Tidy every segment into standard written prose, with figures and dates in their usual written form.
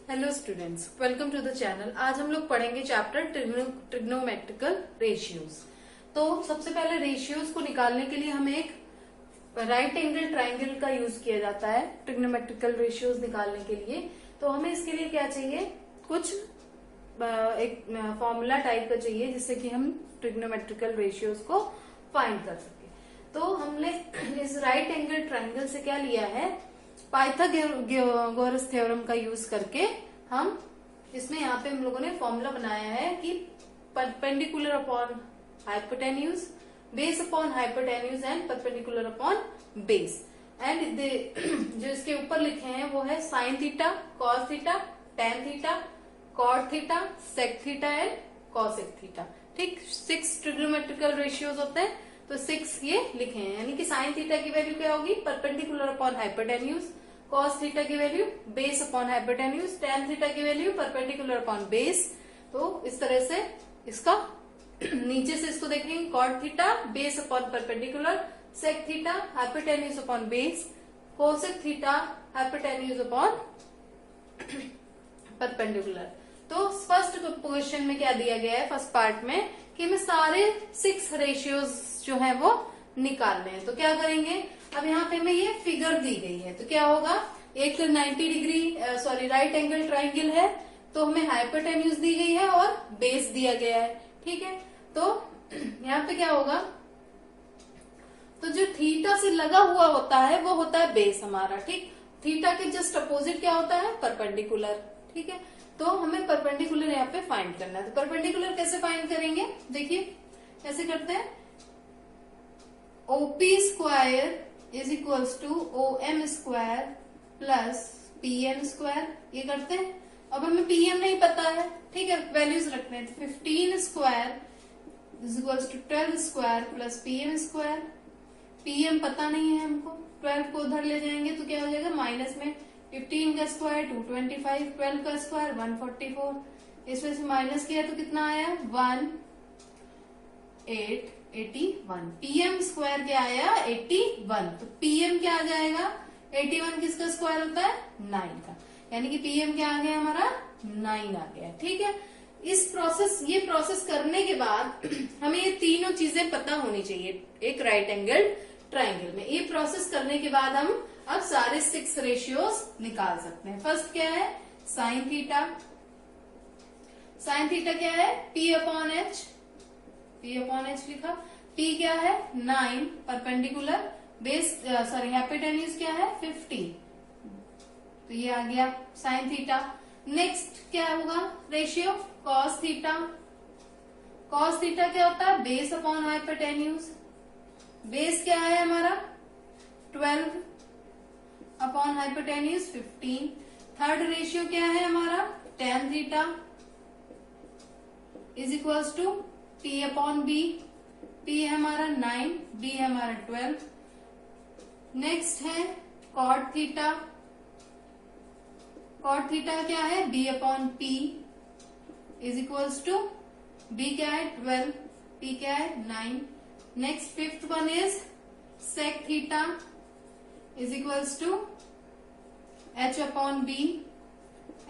Hello students, welcome to the channel. आज हम लोग पढ़ेंगे चैप्टर ट्रिग्नोमेट्रिकल रेशियोज। तो सबसे पहले रेशियोज को निकालने के लिए हमें एक राइट एंगल ट्राइंगल का यूज किया जाता है ट्रिग्नोमेट्रिकल रेशियोज निकालने के लिए। तो हमें इसके लिए क्या चाहिए, कुछ एक फॉर्मूला टाइप का चाहिए जिससे कि हम ट्रिग्नोमेट्रिकल रेशियोज को फाइंड कर सके। तो हमने इस राइट एंगल ट्राइंगल से क्या लिया है, पाइथागोरस थ्योरम का यूज करके हम इसमें यहाँ पे हम लोगों ने फॉर्मूला बनाया है कि perpendicular upon hypotenuse, base upon hypotenuse and perpendicular upon base. And जो इसके ऊपर लिखे हैं वो है sine theta, cos theta, tan theta, cot theta, sec theta and cosec theta. ठीक, 6 ट्रिग्नोमेट्रिकल रेशियोज होते हैं, तो 6 ये लिखे हैं। यानी कि साइन थीटा की वैल्यू क्या होगी, perpendicular upon hypotenuse, cos theta की value base upon hypotenuse, tan theta की वैल्यू परपेंडिकुलर अपॉन बेस। तो इस तरह से इसका नीचे से इसको देखेंगे, cot theta base upon perpendicular, sec theta hypotenuse upon base, cosec theta hypotenuse upon perpendicular. तो फर्स्ट क्वेश्चन में क्या दिया गया है, फर्स्ट पार्ट में, कि हमें सारे 6 रेशियोज जो है वो निकालने हैं। तो क्या करेंगे, अब यहाँ पे हमें ये फिगर दी गई है, तो क्या होगा, एक 90 डिग्री राइट एंगल ट्राइंगल है, तो हमें हाइपोटेन्यूज दी गई है और बेस दिया गया है। ठीक है, तो यहाँ पे क्या होगा, तो जो थीटा से लगा हुआ होता है वो होता है बेस हमारा। ठीक, थीटा के जस्ट अपोजिट क्या होता है, परपेंडिकुलर। ठीक है, तो हमें परपेंडिकुलर यहाँ पे फाइंड करना है। तो परपेंडिकुलर कैसे फाइंड करेंगे, देखिए कैसे करते हैं, OP square is equals to OM square plus PM square, ये करते हैं। अब हमें पीएम नहीं पता है, ठीक है, वैल्यूज रखते हैं। तो 15 square is equals to 12 square plus PM square. PM पता नहीं है हमको, 12 को उधर ले जाएंगे तो क्या हो जाएगा, माइनस में 15 का स्क्वायर 225, 12 का स्क्वायर 144, इसमें से माइनस किया तो कितना आया, 1881। पीएम स्क्वायर क्या आया, 81। तो पीएम क्या आ जाएगा, 81 किसका स्क्वायर होता है, 9 का। यानी कि पीएम क्या आ गया हमारा, 9 आ गया। ठीक है, ये प्रोसेस करने के बाद हमें ये तीनों चीजें पता होनी चाहिए एक राइट एंगल ट्राइंगल में। ये प्रोसेस करने के बाद हम अब सारे 6 रेशियोज निकाल सकते हैं। फर्स्ट क्या है, साइन थीटा। साइन थीटा क्या है, P upon H, P upon H लिखा। P क्या है, 9 परपेंडिकुलर, बेस हाइपोटेन्यूज क्या है, 50। तो ये आ गया साइन थीटा। नेक्स्ट क्या होगा ratio, cos theta. Cos theta क्या होता है, बेस अपॉन हाइपोटेन्यूज। बेस क्या है हमारा, 12 अपॉन हाइपोटेन्यूज 15। थर्ड रेशियो क्या है हमारा, tan theta is equals to P upon B. P है हमारा 9, B है हमारा 12। नेक्स्ट है कॉट थीटा। कॉट थीटा क्या है, B upon P is equals to, B क्या है 12, P क्या है 9। Next fifth one is sec theta is equals to H upon B।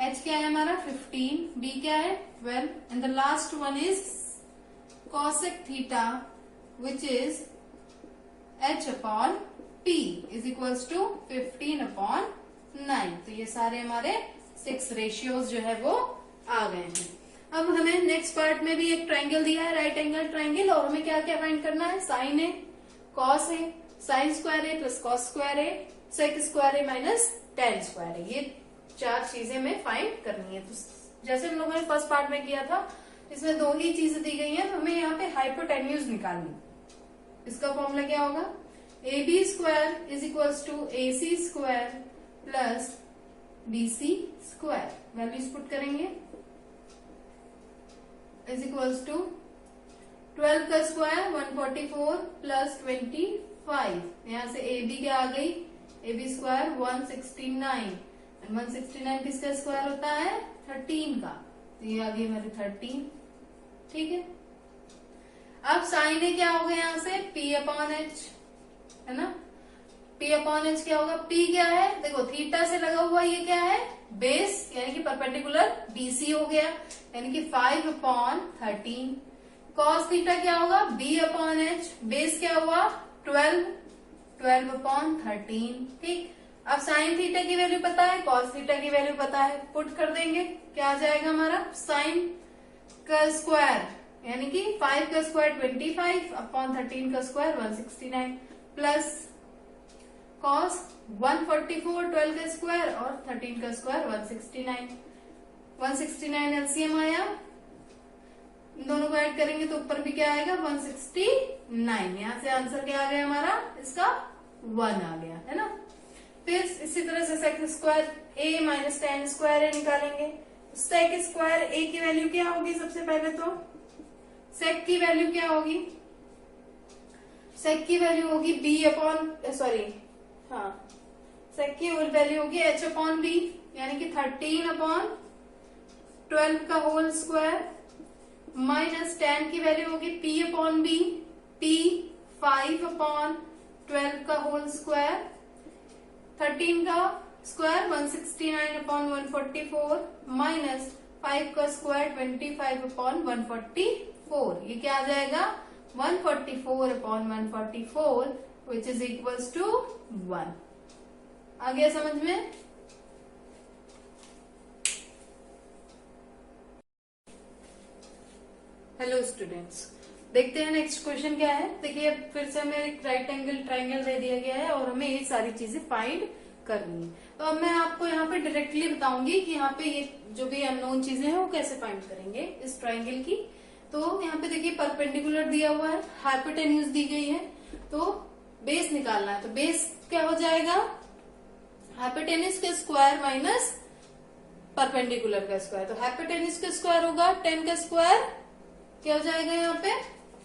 H क्या है हमारा 15, B क्या है 12 and the last one is cosec theta which is H upon P is equals to 15 upon 9। तो ये सारे हमारे 6 रेशियोज जो है वो आ गए हैं। अब हमें नेक्स्ट पार्ट में भी एक ट्राइंगल दिया है, राइट एंगल ट्राइंगल, और हमें क्या क्या फाइंड करना है, साइन है, कॉस है, साइन स्क्वायर है प्लस कॉस स्क्वायर है, सेक स्क्वायर है माइनस टेन स्क्वायर है। ये 4 चीजें हमें फाइंड करनी है। तो जैसे हम लोगों ने फर्स्ट पार्ट में किया था, इसमें 2 ही चीजें दी गई हैं, तो हमें यहाँ पे हाइपोटेन्यूज निकालनी। इसका फॉर्मूला क्या होगा, A B square is equals to A C square plus B C square. Values put करेंगे, इज इक्वल्स टू 12 का स्क्वायर 144 प्लस 25। यहाँ से ए बी क्या आ गई, ए बी स्क्वायर 169 एंड 169 किसका स्क्वायर होता है, 13 का। तो ये आ गई हमारी 13। ठीक है, अब साइन ए क्या हो गया, यहाँ से P अपॉन एच है ना, P अपॉन एच क्या होगा, P क्या है, देखो थीटा से लगा हुआ ये क्या है, बेस, यानी कि परपेंडिकुलर BC हो गया, यानी कि 5 अपॉन 13। कॉस थीटा क्या होगा, B अपॉन एच, बेस क्या हुआ 12 अपॉन 13। ठीक, अब साइन थीटा की वैल्यू पता है, कॉस थीटा की वैल्यू पता है, पुट कर देंगे, क्या आ जाएगा हमारा, साइन का स्क्वायर यानी कि 5 का स्क्वायर 25 अपॉन 13 का स्क्वायर 169 प्लस कॉस 144 12 का स्क्वायर और 13 का स्क्वायर 169 एलसीएम आया, इन दोनों को ऐड करेंगे तो ऊपर भी क्या आएगा 169। यहाँ से आंसर क्या आ गया हमारा, इसका 1 आ गया है ना। फिर इसी तरह से sec square a minus tan square a निकालेंगे। सेक स्क्वायर a की वैल्यू क्या होगी, सबसे पहले तो सेक की वैल्यू क्या होगी, सेक की वैल्यू होगी b अपॉन सेक की वैल्यू होगी h अपॉन b, यानी कि 13 अपॉन 12 का होल स्क्वायर माइनस 10 की वैल्यू होगी p upon b, p 5 upon 12 का होल स्क्वायर, 13 का स्क्वायर 169 अपॉन 144 माइनस 5 का स्क्वायर 25 अपॉन 144, ये क्या आ जाएगा 144 upon 144 which is equals to 1। आ गया समझ में। हेलो स्टूडेंट्स, देखते हैं नेक्स्ट क्वेश्चन क्या है। देखिए फिर से हमें एक राइट एंगल ट्राइंगल दे दिया गया है और हमें ये सारी चीजें फाइंड करनी है। तो अब मैं आपको यहाँ पे डायरेक्टली बताऊंगी कि यहाँ पे ये जो भी अननोन चीजें हैं वो कैसे फाइंड करेंगे इस ट्राइंगल की। तो यहाँ पे देखिए परपेंडिकुलर दिया हुआ है, हाइपोटेन्यूज दी गई है, तो बेस निकालना है। तो बेस क्या हो जाएगा, हाइपोटेन्यूज का स्क्वायर माइनस परपेंडिकुलर का स्क्वायर। तो हाइपोटेन्यूज का स्क्वायर होगा 10 का स्क्वायर क्या हो जाएगा यहाँ पे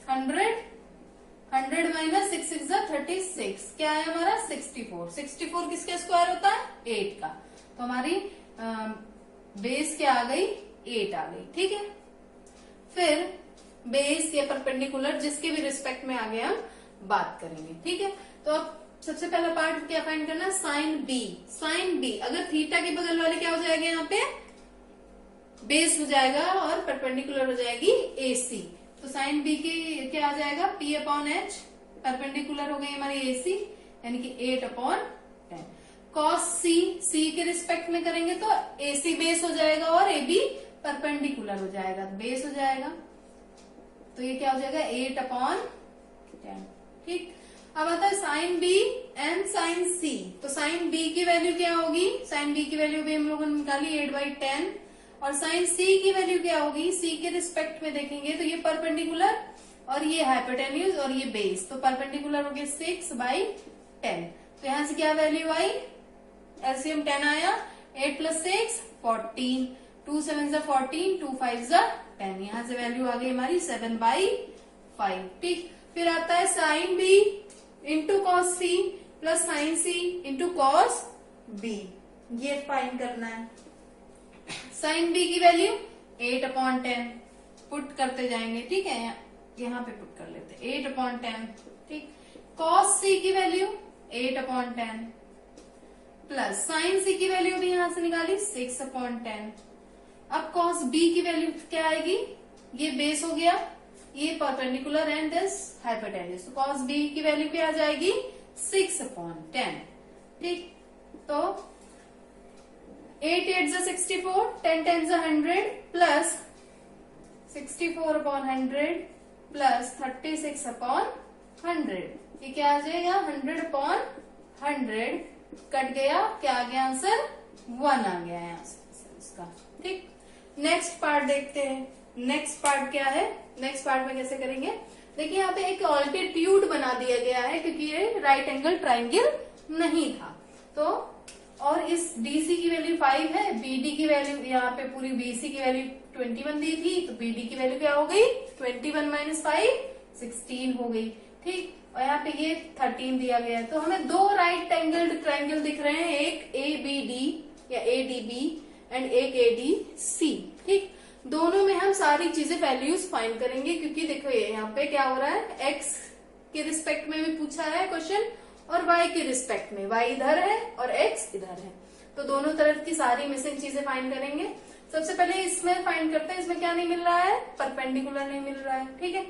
100 माइनस 6 6 36, क्या है हमारा 64। 64 किसका स्क्वायर होता है 8 का। तो हमारी बेस क्या आ गई 8 आ गई। ठीक है, फिर बेस या परपेंडिकुलर जिसके भी रिस्पेक्ट में आगे हम बात करेंगे। ठीक है, तो अब सबसे पहला पार्ट क्या फाइंड करना है, साइन बी। साइन बी अगर थीटा के बगल वाले क्या हो जाएगा, यहाँ पे बेस हो जाएगा और परपेंडिकुलर हो जाएगी AC। तो साइन बी की क्या आ जाएगा P अपॉन एच, परपेंडिकुलर हो गई हमारी AC यानी कि 8 अपॉन 10। कॉस C के रिस्पेक्ट में करेंगे तो AC बेस हो जाएगा और AB परपेंडिकुलर हो जाएगा, बेस हो जाएगा। तो ये क्या हो जाएगा 8 अपॉन 10। ठीक, अब आता है sine B and sine C। तो साइन B की वैल्यू क्या होगी, साइन B की वैल्यू भी हम लोगों ने निकाली 8/10 और साइन C की वैल्यू क्या होगी, C के रिस्पेक्ट में देखेंगे तो ये परपेंडिकुलर और ये हाइपोटेन्यूज और ये बेस, तो परपेंडिकुलर हो गया 6/10। तो यहां से क्या वैल्यू आई, एलसीएम 10 आया, 8 + 6 14, 2 7 14, 2 5 10, यहां से वैल्यू आ गई हमारी 7/5। ठीक, फिर आता है sine B into cos C plus sine C into cos B, ये फाइंड करना है। साइन B की वैल्यू 8 अपॉन 10 पुट करते जाएंगे। ठीक है, यहाँ पे पुट कर लेते 8 अपॉन 10। ठीक, कॉस C की value 8 upon 10 plus sine C की वैल्यू भी यहां से निकाली 6 अपॉन 10। अब कॉस B की वैल्यू क्या आएगी, ये बेस हो गया, ये परपेंडिकुलर एंड दिस हाइपोटेन्यूज, तो कॉस B की वैल्यू क्या आ जाएगी 6 अपॉन 10। ठीक, तो 8 8 64, 10 10 100 प्लस 64 अपॉन 100 प्लस 36 अपॉन 100, ये क्या आ जाएगा 100 अपॉन 100 कट गया, क्या आ गया आंसर 1 आ गया यहाँ से इसका। ठीक, नेक्स्ट पार्ट देखते हैं। नेक्स्ट पार्ट क्या है, नेक्स्ट पार्ट में कैसे करेंगे, देखिए यहाँ पे एक ऑल्टीट्यूड बना दिया गया है क्योंकि ये राइट एंगल ट्राइंगल नहीं था। तो और इस DC की वैल्यू 5 है, BD की वैल्यू यहाँ पे पूरी BC की वैल्यू 21 दी थी, तो BD की वैल्यू क्या हो गई 21 - 5 16 हो गई। ठीक, और यहाँ पे ये 13 दिया गया है। तो हमें दो राइट एंगल्ड ट्राइंगल दिख रहे हैं, एक ABD या ADB एंड एक ADC। ठीक, दोनों में हम सारी चीजें वैल्यूज फाइंड करेंगे क्योंकि देखो ये यहाँ पे क्या हो रहा है, x के रिस्पेक्ट में भी पूछा है क्वेश्चन और y के रिस्पेक्ट में, y इधर है और x इधर है। तो दोनों तरफ की सारी मिसिंग चीजें फाइंड करेंगे। सबसे पहले इसमें फाइंड करते हैं, इसमें क्या नहीं मिल रहा है, परपेंडिकुलर नहीं मिल रहा है, ठीक है।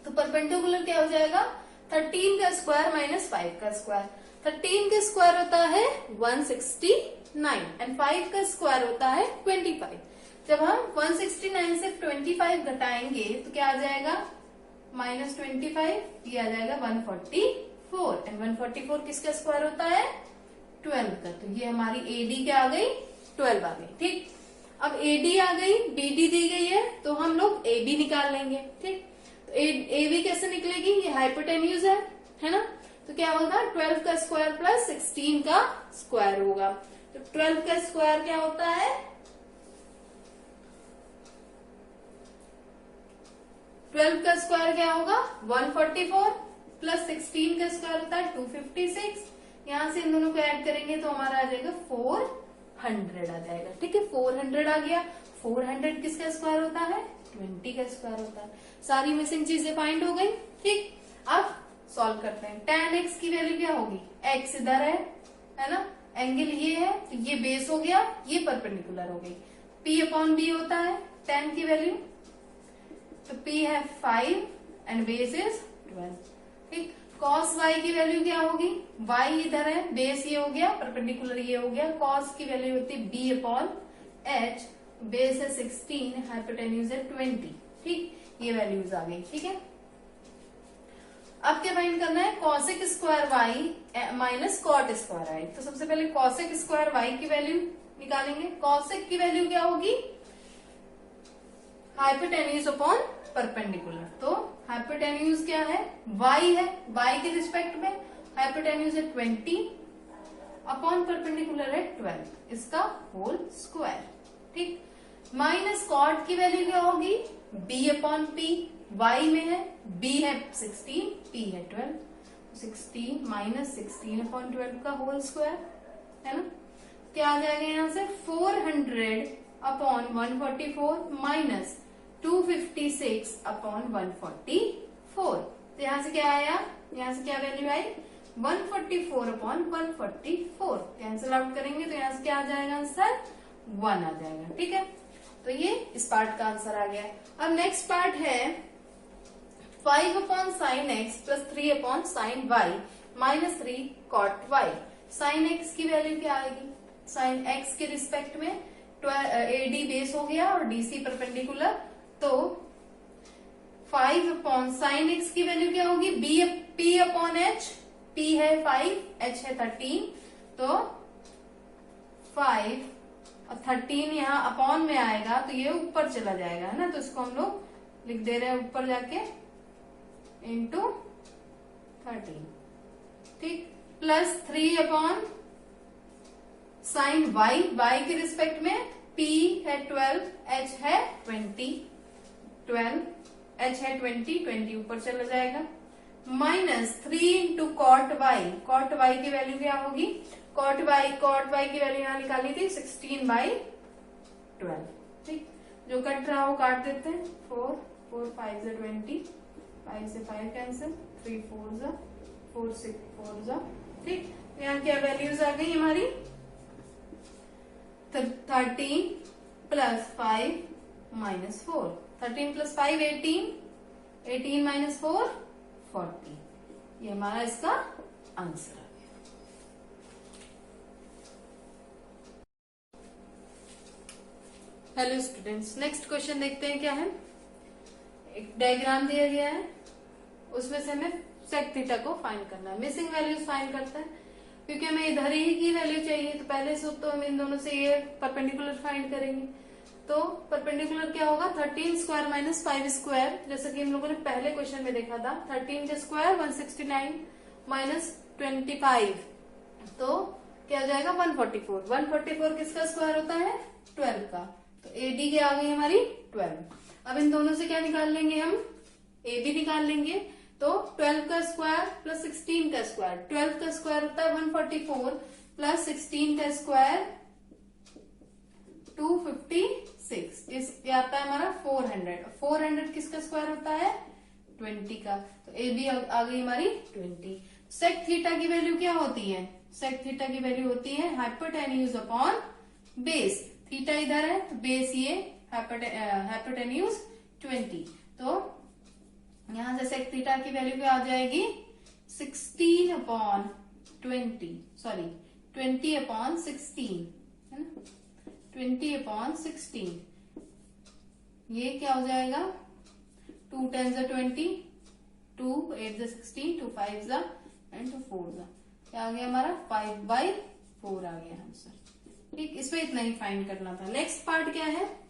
तो परपेंडिकुलर क्या हो जाएगा, 13 का स्क्वायर माइनस 5 का स्क्वायर। 13 का स्क्वायर होता है 169 एंड 5 का स्क्वायर होता है 25। जब हम 169 से 25 घटाएंगे तो क्या आ जाएगा, -25, ये आ जाएगा 144 एंड 144 किसका स्क्वायर होता है, 12 का। तो ये हमारी AD क्या आ गई, 12 आ गई, ठीक। अब AD आ गई, BD दी गई है, तो हम लोग AB निकाल लेंगे, ठीक। तो AB कैसे निकलेगी, ये हाइपोटेन्यूज है ना। तो क्या होगा, 12 का स्क्वायर प्लस 16 का स्क्वायर होगा। तो 12 का स्क्वायर क्या होता है, 12 का स्क्वायर क्या होगा 144 प्लस 16 का स्क्वायर होता है 256। यहां से इन दोनों को ऐड करेंगे तो हमारा आ जाएगा 400 आ जाएगा, ठीक है। 400 आ गया। 400 किसका स्क्वायर होता है, 20 का स्क्वायर होता है। सारी मिसिंग चीजें फाइंड हो गई, ठीक। अब सॉल्व करते हैं। tan x की वैल्यू क्या होगी, x इधर है ना, एंगल ये है, तो ये बेस हो गया, ये परपेंडिकुलर हो गई। p अपॉन b होता है tan की वैल्यू, तो p है 5 एंड बेस इज 12, ठीक। cos y की वैल्यू क्या होगी, y इधर है, बेस ये हो गया, परपेंडिकुलर ये हो गया। cos की वैल्यू होती है b अपॉन h, बेस है 16, हाइपोटेन्यूज है 20, ठीक। ये वैल्यूज आ गई, ठीक है। अब क्या फाइंड करना है, cosec square y minus cot square y। तो सबसे पहले cosec स्क्वायर y की वैल्यू निकालेंगे। cosec की वैल्यू क्या होगी, हाइपोटेन्यूज अपॉन परपेंडिकुलर। तो हाइपोटेन्यूज क्या है, y है, y के रिस्पेक्ट में हाइपोटेन्यूज है 20 अपॉन परपेंडिकुलर है 12, इसका होल स्क्वायर, ठीक। माइनस कॉट की वैल्यू क्या होगी, b अपॉन p, y में है, b है 16, p है 12, 16 माइनस 16 अपॉन 12 का होल स्क्वायर, है ना। क्या आ जाएगा यहाँ से, 400 अपॉन 144 माइनस 256 अपॉन 144। तो यहाँ से क्या आया, यहाँ से क्या वैल्यू आई, 144 अपॉन 144। कैंसिल आउट करेंगे तो यहाँ से क्या आ जाएगा आंसर, 1 आ जाएगा, ठीक है। तो ये इस पार्ट का आंसर आ गया। अब नेक्स्ट पार्ट है 5 upon sine X plus 3 upon sine Y minus 3 cot Y. Sine X की वैल्यू क्या आएगी, साइन एक्स के रिस्पेक्ट में AD बेस हो गया और DC परपेंडिकुलर, तो 5 अपॉन साइन एक्स की वैल्यू क्या होगी, P अपॉन H, P है 5, H है 13, तो 5 और 13 यहाँ अपॉन में आएगा तो ये ऊपर चला जाएगा, है ना। तो इसको हम लोग लिख दे रहे हैं ऊपर जाके इंटू 13, ठीक। Plus 3 upon sign y, y के रिस्पेक्ट में p है 12, h है 20, 12, h है 20, 20 ऊपर चला जाएगा। Minus 3 into cot Y, cot Y की वैल्यू क्या होगी, कॉट वाई की वैल्यू यहाँ निकाली थी 16/12, ठीक। जो कट रहा हो काट देते हैं, 4 4 5 से 20, 5 से 5 कैंसिल, 3 4 जा 4 6 4 जा, ठीक। यहाँ क्या वैल्यूज आ गई हमारी, 13 प्लस 5 माइनस 4, 13 प्लस 5 18, 18 माइनस 4 40। ये हमारा इसका आंसर आ गया। हेलो स्टूडेंट्स, नेक्स्ट क्वेश्चन देखते हैं क्या है। एक डायग्राम दिया गया है, उसमें से हमें सेक थीटा को फाइंड करना है। मिसिंग वैल्यूज फाइंड करते हैं, क्योंकि हमें इधर ही की वैल्यू चाहिए, तो पहले से तो हम इन दोनों से ये परपेंडिकुलर फाइंड करेंगे। तो परपेंडिकुलर क्या होगा, 13 स्क्वायर माइनस 5 स्क्वायर, जैसा कि हम लोगों ने पहले क्वेश्चन में देखा था। 13 का स्क्वायर 169 माइनस 25, तो क्या हो जाएगा 144। 144 किसका स्क्वायर होता है, 12 का। तो AD की आ गई हमारी 12। अब इन दोनों से क्या निकाल लेंगे हम, AB निकाल लेंगे। तो 12 का स्क्वायर प्लस 16 का स्क्वायर, 12 का स्क्वायर होता है 144 प्लस 16 का स्क्वायर 256, ये आता है हमारा 400। 400 किसका स्क्वायर होता है, 20 का। तो AB आ गई हमारी 20। सेक थीटा की वैल्यू क्या होती है? सेक थीटा की वैल्यू होती है हाइपोटेन्यूज अपॉन बेस। थीटा इधर है, बेस ये हाइपोटेन्यूज 20। तो यहां से सेक थीटा की वैल्यू क्या आ जाएगी? 16 अपॉन 20, सॉरी 20 अपॉन 16 है ना, 20 अपॉन 16। ये क्या हो जाएगा? 2 10 20, 2 8 16, 2 5 एंड 2 4 क्या आ गया हमारा? 5/4 आ गया आंसर। ठीक, इसमें इतना ही फाइंड करना था। नेक्स्ट पार्ट क्या है?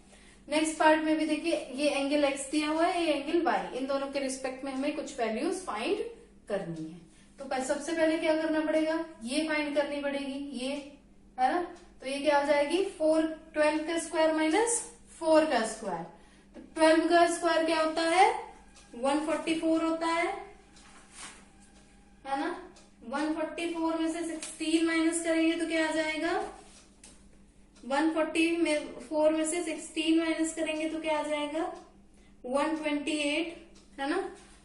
नेक्स्ट पार्ट में भी देखिए, ये एंगल एक्स दिया हुआ है, ये एंगल वाई, इन दोनों के रिस्पेक्ट में हमें कुछ वैल्यूज फाइंड करनी है। तो सबसे पहले क्या करना पड़ेगा? ये फाइंड करनी पड़ेगी, ये है ना। तो ये क्या हो जाएगी? 12 का स्क्वायर माइनस 4 का स्क्वायर। तो 12 का स्क्वायर क्या होता है? 144 होता है ना। 144 में से 16 माइनस करेंगे तो क्या आ जाएगा? 144 में से 16 माइनस करेंगे तो क्या आ जाएगा? 128 है ना,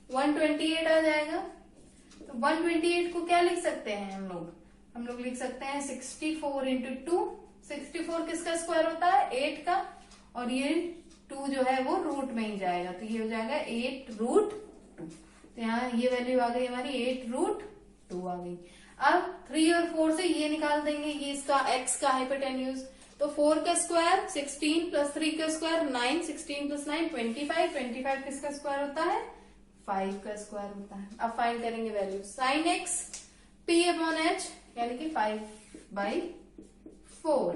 128 आ जाएगा। तो 128 को क्या लिख सकते हैं हम लोग? हम लोग लिख सकते हैं 64 इंटू 2। 64 किसका स्क्वायर होता है? 8 का, और ये 2 जो है वो रूट में ही जाएगा, तो ये हो जाएगा 8√2। तो यहाँ ये वैल्यू आ गई हमारी 8√2 आ गई। अब 3 और 4 से ये निकाल देंगे, ये इसका x का हाइपोटेन्यूज। तो 4 का स्क्वायर 16 प्लस 3 का स्क्वायर 9, 16 प्लस 9 25, 25 किसका स्क्वायर होता है? 5 का स्क्वायर होता है। अब फाइंड करेंगे value. Sine x p upon h यानी कि 5/4,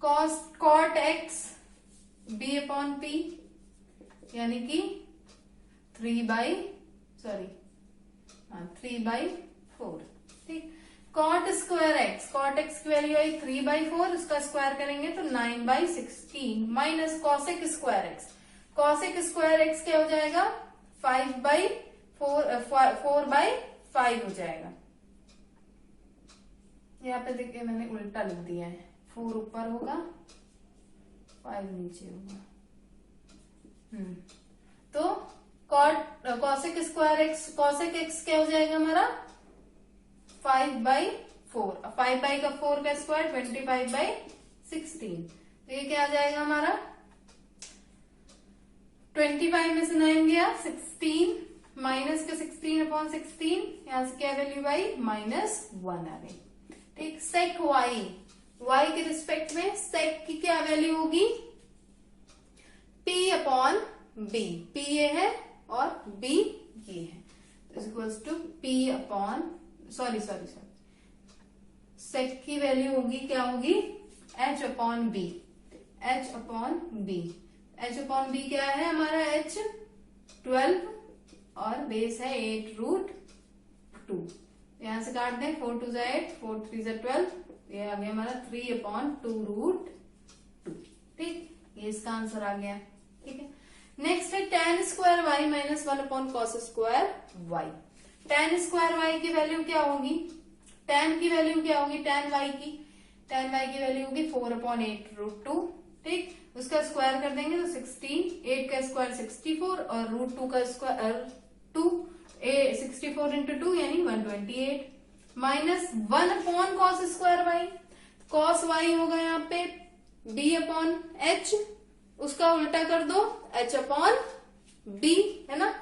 cot x b upon p यानी कि 3/4। ठीक, cot square x, cot x की वैल्यू आई 3/4, उसका स्क्वायर करेंगे तो 9/16 minus cosec square x। Cosec square x क्या हो जाएगा? 4/5 हो जाएगा। यहाँ पे देखिए मैंने उल्टा लिख दिया है, 4 ऊपर होगा 5 नीचे होगा। तो cosec square x, cosec x क्या हो जाएगा हमारा? 5/4, 5/4 का स्क्वायर 25/16। तो ये क्या आ जाएगा हमारा? 25 में से 9 गया, 16 माइनस का 16 अपॉन 16, यहां से क्या वैल्यू आई? -1 आ गई। ठीक, सेक y, y के रिस्पेक्ट में सेक की क्या वैल्यू होगी? p अपॉन b, p ये है और b ये है, equals to p upon sorry sec की वैल्यू होगी क्या होगी? h upon b, h upon b। h upon b क्या है हमारा? h 12 और बेस है 8√2। यहां से काट दें, 4 2 8, 4 3 12, ये आ गया हमारा 3/2√2। ठीक, ये इसका आंसर आ गया। ठीक है, नेक्स्ट है tan square y minus 1 upon cos square y। tan square y की वैल्यू क्या होगी? tan की वैल्यू क्या होगी? tan y की वैल्यू होगी 4/8√2। ठीक, उसका स्क्वायर कर देंगे तो 16, 8 का स्क्वायर 64 और √2 का स्क्वायर 2, 64 इंटू 2 यानी 128 minus 1 upon cos square y। Cos y होगा यहाँ पे b अपॉन h, उसका उल्टा कर दो h अपॉन b है ना।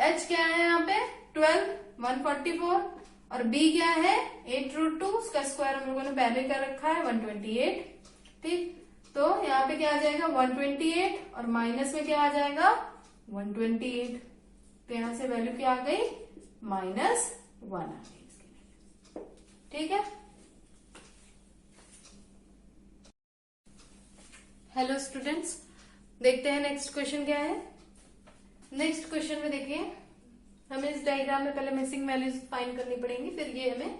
h क्या है यहाँ पे? 12, 144 और b क्या है? 8√2, उसका स्क्वायर हम लोगों ने पहले कर रखा है 128। ठीक, तो यहाँ पे क्या आ जाएगा? 128 और माइनस में क्या आ जाएगा? 128। तो यहां से वैल्यू क्या आ गई? -1 आ गई इसकी वैल्यू। ठीक है, हेलो स्टूडेंट्स, देखते हैं नेक्स्ट क्वेश्चन क्या है। नेक्स्ट क्वेश्चन में देखिए, हमें इस डायग्राम में पहले मिसिंग वैल्यूज फाइंड करनी पड़ेंगी, फिर ये हमें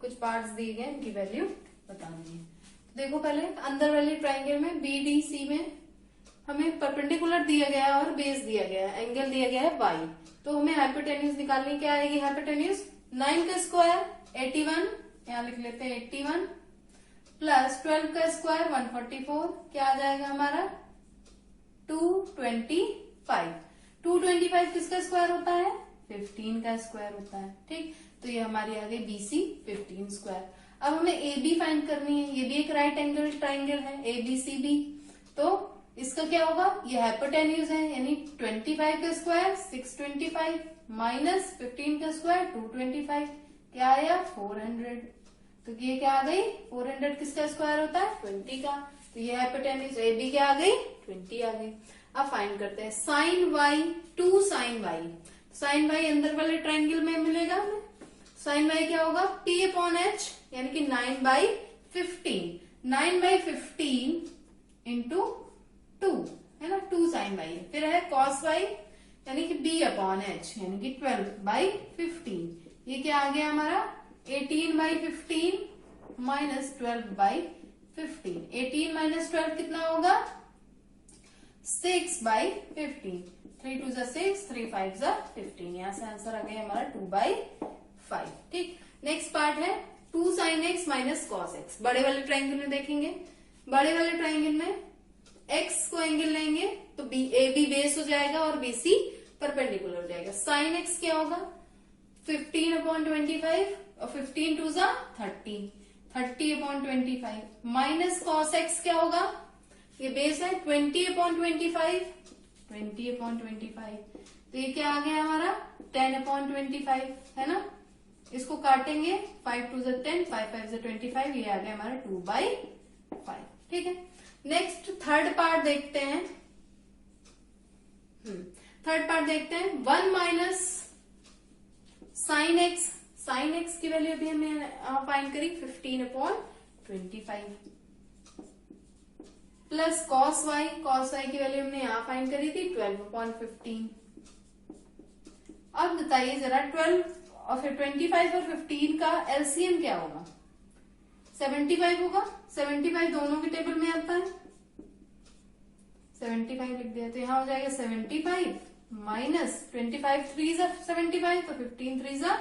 कुछ पार्ट्स दिए गए इनकी वैल्यू बतानी है। देखो पहले अंदर वाले ट्राइंगल में BDC में हमें परपेंडिकुलर दिया गया है और बेस दिया गया है, एंगल दिया गया है y। तो हमें हाइपोटेन्यूज निकालनी क्या आएगी? हाइपोटेन्यूज 9 का स्क्वायर 81, यहाँ लिख लेते हैं 81 प्लस 12 का स्क्वायर 144, क्या आ जाएगा हमारा? 225। 225 किसका स्क्वायर होता है? 15 का स्क्वायर होता है। ठीक, तो ये हमारी आ गई BC 15 स्क्वायर। अब हमें AB फाइंड करनी है, ये भी एक राइट एंगल ट्राइंगल है ABCB। तो इसका क्या होगा, ये हाइपोटेन्यूज है, यानी 25 का स्क्वायर 625 माइनस 15 का स्क्वायर 225, क्या आया 400। तो ये क्या आ गई, 400 किसका स्क्वायर होता है 20 का। तो ये हाइपोटेन्यूज AB क्या आ गई 20 आ गई। अब फाइंड करते हैं sine Y 2 sine Y. Sine Y अंदर वाले ट्राइंगल में मिलेगा हमें। साइन वाई क्या होगा P अपॉन H, यानी कि 9/15, 9/15 इंटू 2 है ना, 2 साइन वाई। फिर है कॉस वाई यानी कि B अपॉन H, यानी कि 12/15। ये क्या आ गया हमारा 18/15 माइनस 12/15। 18 माइनस 12 कितना होगा 6/15। 3 2 6, 3 5 15। यहाँ से आंसर आ गया हमारा 2/5। ठीक, नेक्स्ट पार्ट है 2 sine x minus cos x. बड़े वाले ट्राइंगल में देखेंगे, बड़े वाले ट्राइंगल में एक्स को एंगल लेंगे तो AB बेस हो जाएगा और BC परपेंडिकुलर हो जाएगा। साइन एक्स क्या होगा 15/25 और 15 2 30, 30/25 माइनस कॉस एक्स क्या होगा, ये बेस है 20/25, 20/25। तो ये क्या आ गया हमारा 10/25 है ना। इसको काटेंगे 5 2 10, 5 5 25, ये आ गया हमारा 2/5। ठीक है, नेक्स्ट थर्ड पार्ट देखते हैं। थर्ड पार्ट देखते हैं 1 minus sine X. Sine X की वैल्यू अभी हमने फाइंड करी 15/25 plus cos Y. Cos Y की वैल्यू हमने यहां फाइंड करी थी 12/15। अब बताइए जरा 12 और फिर 25 और 15 का एलसीएम क्या होगा, 75 होगा। 75 दोनों के टेबल में आता है, 75 लिख दिया तो यहां हो जाएगा 75 माइनस 25 3 75, तो 15 3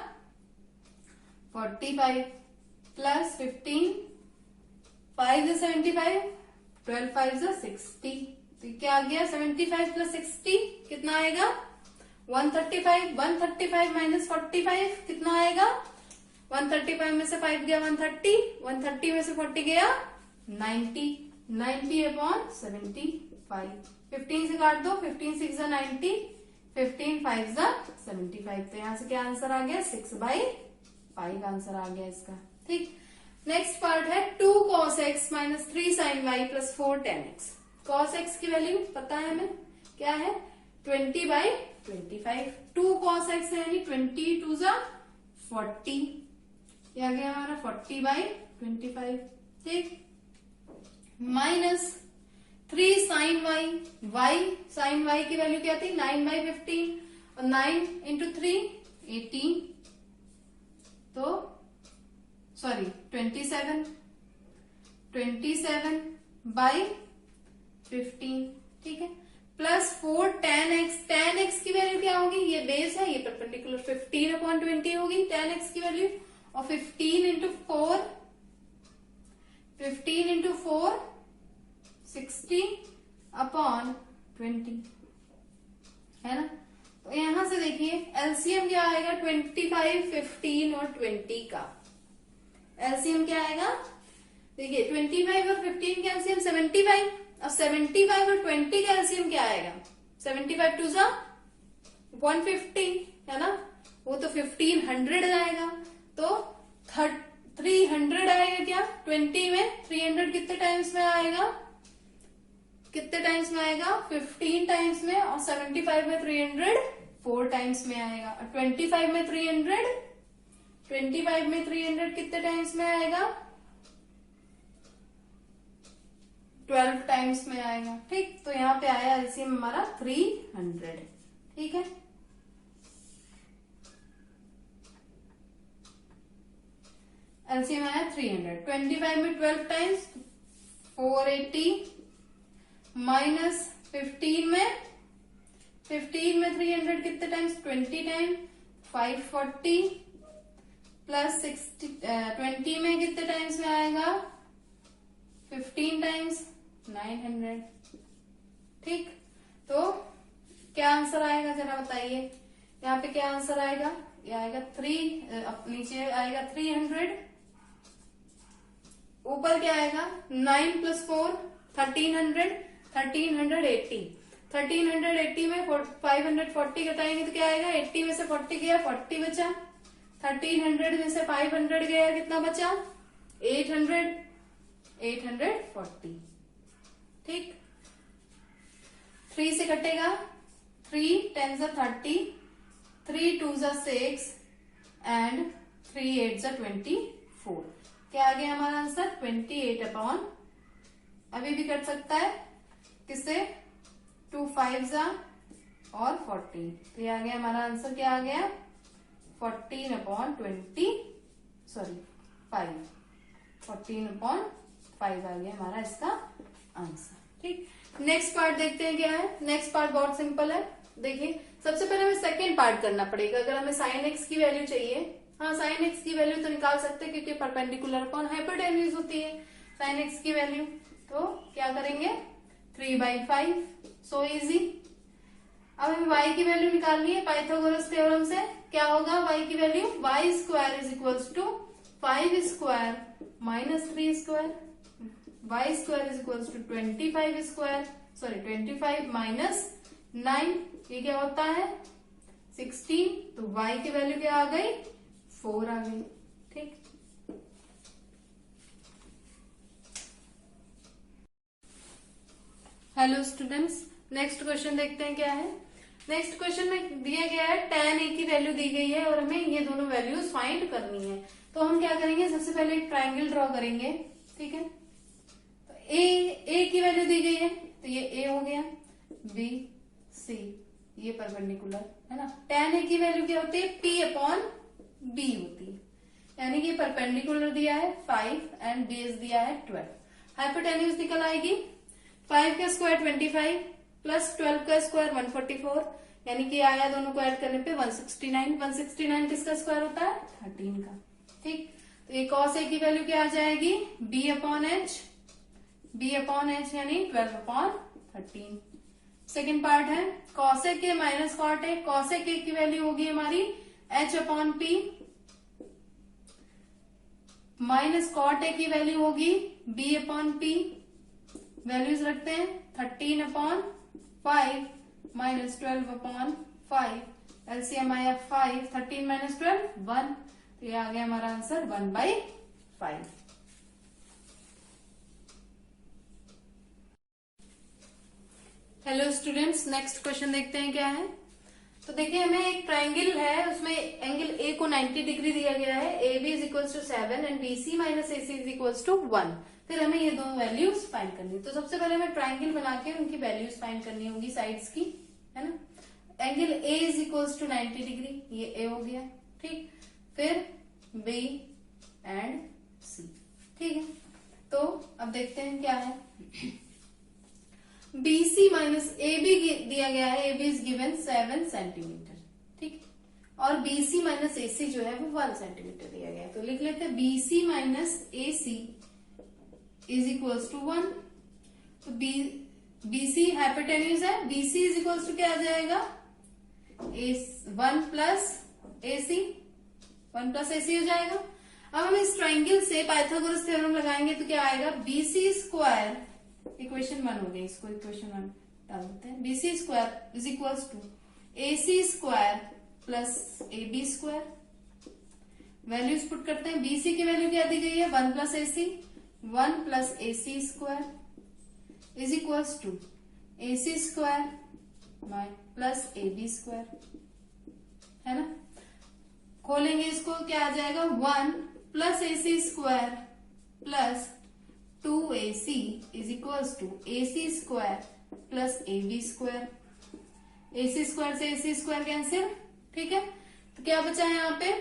45 प्लस 15 5 75, 12 5 60। तो क्या आ गया 75 प्लस 60 कितना आएगा 135। 135 माइनस 45 कितना आएगा, 135 में से 5 गया 130, 130 में से 40 गया 90, 90/75। 15 से काट दो, 15 6 90, 15 5 75। तो यहां से क्या आंसर आ गया 6/5 आंसर आ गया इसका। ठीक, नेक्स्ट पार्ट है 2 cos x minus 3 sin y plus 4 tan x। cos x की वैल्यू पता है हमें क्या है 20/25। 2 cos x है यानी 20 2 40, ये आ गया हमारा 40/25। ठीक, minus 3 sin y। y sin y की वैल्यू क्या थी 9/15 और 9 इंटू 3 18, तो सॉरी 27, 27/15। ठीक है, plus 4 tan x। tan x की वैल्यू क्या होगी, ये बेस है, ये परपेंडिकुलर 15/20 होगी tan x की वैल्यू, और 15 इंटू 4 60/20 है ना। तो यहां से देखिए एलसीएम क्या आएगा 25 15 और 20 का एलसीएम क्या आएगा, देखिए 25 और 15 का एलसीएम 75, और 75 और 20 का एलसीएम क्या आएगा 75 2 150 है ना, वो तो 1500 आएगा। तो 300 आएगा क्या 20 में, 300 कितने टाइम्स में आएगा, कितने टाइम्स में आएगा 15 टाइम्स में, और 75 में 300 4 टाइम्स में आएगा। और 25 में 300 कितने टाइम्स में आएगा 12 टाइम्स में आएगा। ठीक, तो यहाँ पे आया एलसीएम हमारा 300। ठीक है, एलसीएम आया 300। 25 में 12 टाइम्स 480 माइनस 15 में 300 कितने टाइम्स 20 टाइम 540 प्लस 60 20 में कितने टाइम्स में आएगा 15 टाइम्स 900। ठीक, तो क्या आंसर आएगा जरा बताइए, यहाँ पे क्या आंसर आएगा, ये आएगा 3, नीचे आएगा 300, ऊपर क्या आएगा 9 + 4 1300, 1380, 1380 में 540 घटाएंगे तो क्या आएगा, 80 में से 40 गया 40 बचा, 1300 में से 500 गया कितना बचा 800, 840। ठीक, 3 से कटेगा 3 10 30, 3 2 6 एंड 3 8 24। क्या आ गया हमारा आंसर 28 अपॉन, अभी भी कट सकता है किससे 2 5 और 14, तो ये आ गया हमारा आंसर, क्या आ गया 14 अपॉन 20 सॉरी 5, 14 अपॉन 5 आ गया हमारा इसका आंसर। ठीक, नेक्स्ट पार्ट देखते हैं क्या है। नेक्स्ट पार्ट बहुत सिंपल है। देखिए सबसे पहले हमें सेकेंड पार्ट करना पड़ेगा। अगर हमें साइन एक्स की वैल्यू चाहिए, हाँ साइन एक्स की वैल्यू तो निकाल सकते हैं क्योंकि परपेंडिकुलर अपॉन हाइपोटेन्यूज होती है साइन एक्स की वैल्यू, तो क्या करेंगे 3/5, सो इजी। अब हमें y की वैल्यू निकालनी है पाइथागोरस थ्योरम से। क्या होगा y की value, y square is equals to 5 square minus 3 square, y square is equals to 25 square, sorry 25 minus 9, ये क्या होता है 16, तो y की वैल्यू क्या आ गई 4 आ गई। ठीक, हेलो स्टूडेंट्स, नेक्स्ट क्वेश्चन देखते हैं क्या है। नेक्स्ट क्वेश्चन में दिया गया है tan a की वैल्यू दी गई है और हमें ये दोनों वैल्यूज फाइंड करनी है। तो हम क्या करेंगे, सबसे पहले एक ट्राइंगल ड्रॉ करेंगे। ठीक है, तो a की वैल्यू दी गई है तो ये a हो गया, b c ये परपेंडिकुलर है ना। tan a की वैल्यू क्या होती है p अपॉन b होती है, यानी कि परपेंडिकुलर दिया है 5 एंड बेस दिया है 12। हाइपोटेन्यूज निकल आएगी 5 का स्क्वायर 25 प्लस 12 का स्क्वायर 144, यानी कि आया दोनों को ऐड करने पे 169। 169 किसका स्क्वायर होता है 13 का। ठीक, तो ये cos a की वैल्यू क्या आ जाएगी b upon H, b upon H यानी 12 अपॉन 13। सेकेंड पार्ट है cos a के minus cot a, cos a की वैल्यू होगी हमारी h upon p, minus cot a की वैल्यू होगी b अपॉन p। वैल्यूज रखते हैं 13 अपॉन 5 माइनस 12 अपॉन 5, एलसीएम आया 5, 13 माइनस 12 1, तो ये आ गया हमारा answer 1/5। Hello students, next question देखते हैं क्या है। तो देखिए हमें एक ट्राइंगल है, उसमें एंगल ए को 90 डिग्री दिया गया है, A B is equals to 7 and B C minus A C is equals to 1। फिर हमें ये दोनों वैल्यूज फाइंड करनी है। तो सबसे पहले हमें ट्राइंगल बना के उनकी वैल्यूज फाइंड करनी होगी साइड्स की, है ना। Angle A is equals to 90 degree, ये ए हो गया। ठीक, फिर बी एंड सी। ठीक है, तो अब देखते हैं क्या है। BC माइनस AB दिया गया है, AB इज गिवन 7 सेंटीमीटर। ठीक, और BC माइनस AC जो है वो 1 सेंटीमीटर दिया गया है। तो लिख लेते हैं BC minus AC is equals to 1। तो BC हाइपोटेन्यूज है, BC इज इक्वल्स टू क्या आ जाएगा 1 प्लस AC, 1 प्लस AC हो जाएगा। अब हम इस ट्राइंगल से पाइथागोरस थ्योरम लगाएंगे तो क्या आएगा BC स्क्वायर, इक्वेशन 1 हो गई, इसको इक्वेशन 1 डाल देते हैं। BC square is equals to AC square plus AB square. Values put करते हैं। BC की वैल्यू क्या दी गई है 1 plus AC, 1 plus AC square is equals to AC square plus AB square, है ना। खोलेंगे इसको, क्या आ जाएगा 1 plus AC square plus 2AC is equals to AC square plus AB square. AC square से AC स्क्वायर कैंसिल। ठीक है, तो क्या बचा है यहाँ पे,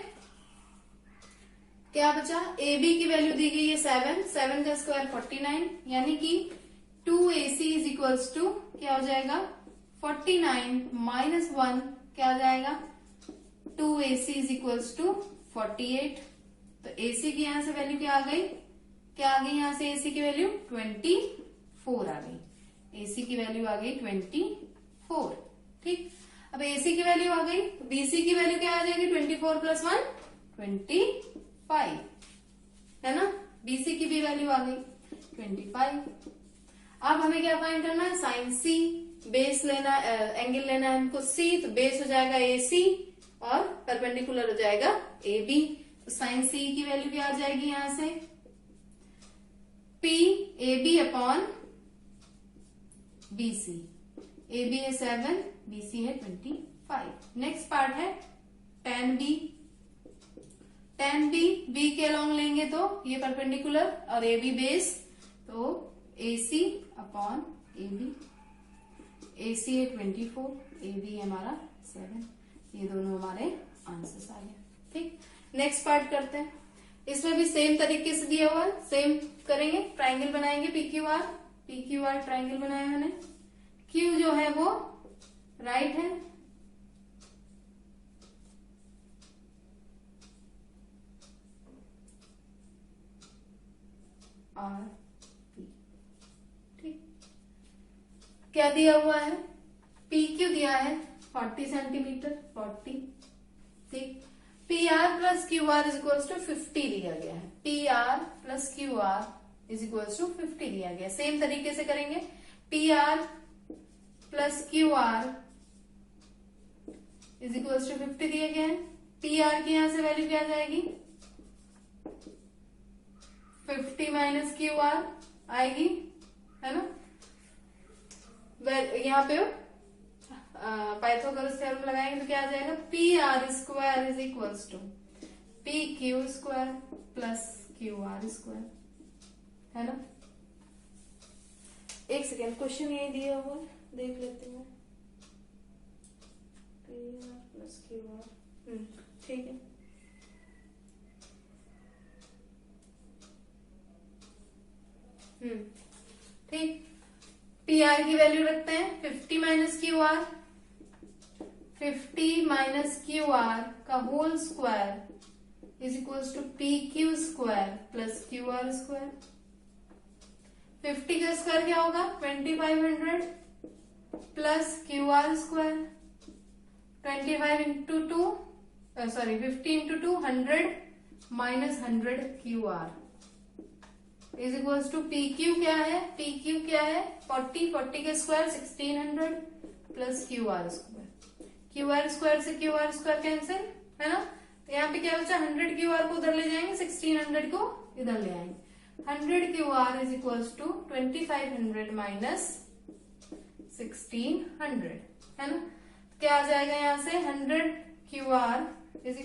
क्या बचा AB की वैल्यू दी गई है 7, 7 का स्क्वायर 49, यानी कि 2AC इज इक्वल्स टू क्या हो जाएगा 49 माइनस 1 क्या आ जाएगा 2AC इज इक्वल्स टू 48। तो AC की यहां से वैल्यू क्या आ गई, क्या आ गई यहां से AC की वैल्यू 24 आ गई। AC की वैल्यू आ गई 24। ठीक, अब AC की वैल्यू आ गई, BC की वैल्यू क्या आ जाएगी, 24 + 1 25, है ना। BC की भी वैल्यू आ गई 25। अब हमें क्या फाइंड करना है, साइन C, बेस लेना, एंगल लेना है हमको C, तो बेस हो जाएगा AC और परपेंडिकुलर हो जाएगा AB। तो साइन C की वैल्यू क्या आ जाएगी यहां से, P AB upon BC। AB है 7, BC है 25। नेक्स्ट पार्ट है tan B। tan B, B के अलोंग लेंगे तो ये परपेंडिकुलर और AB बेस, तो AC अपॉन AB। AC है 24, AB हमारा 7। ये दोनों हमारे आंसर्स आ गए। ठीक, नेक्स्ट पार्ट करते हैं। इसमें भी सेम तरीके से दिया हुआ है, सेम करेंगे, ट्राइंगल बनाएंगे PQR ट्राइंगल बनाया मैंने। Q जो है वो राइट है, R P। ठीक, क्या दिया हुआ है, PQ दिया है 40 सेंटीमीटर, 40। ठीक, PR + QR = 50 दिया गया है, PR + QR = 50 दिया गया। सेम तरीके से करेंगे, PR + QR = 50 दिया गया है। PR की यहां से वैल्यू क्या आ जाएगी, 50 - QR आएगी, है ना। यहाँ पे पाइथागोरस थ्योरम लगाएंगे तो क्या आ जाएगा, PR² = PQ² + QR², है ना। एक सेकेंड, क्वेश्चन यही दिया हुआ है, देख लेते हैं। PR + QR, ठीक है। ठीक, PR की वैल्यू रखते हैं 50 - QR, 50 - QR का होल स्क्वायर = PQ² + QR²। 50 का स्क्वायर क्या होगा, 2500 plus QR², 25 × 2 sorry 50 × 2 100 - 100 QR = PQ क्या है, PQ क्या है 40 का स्क्वायर 1600 प्लस QR²। QR² से QR² कैंसिल, है ना। तो यहाँ पे क्या बचा, 100 QR को उधर ले जाएंगे, 1600 को इधर ले आएंगे। 100 QR = 2500 माइनस 1600, है ना। तो क्या आ जाएगा यहाँ से, 100 QR =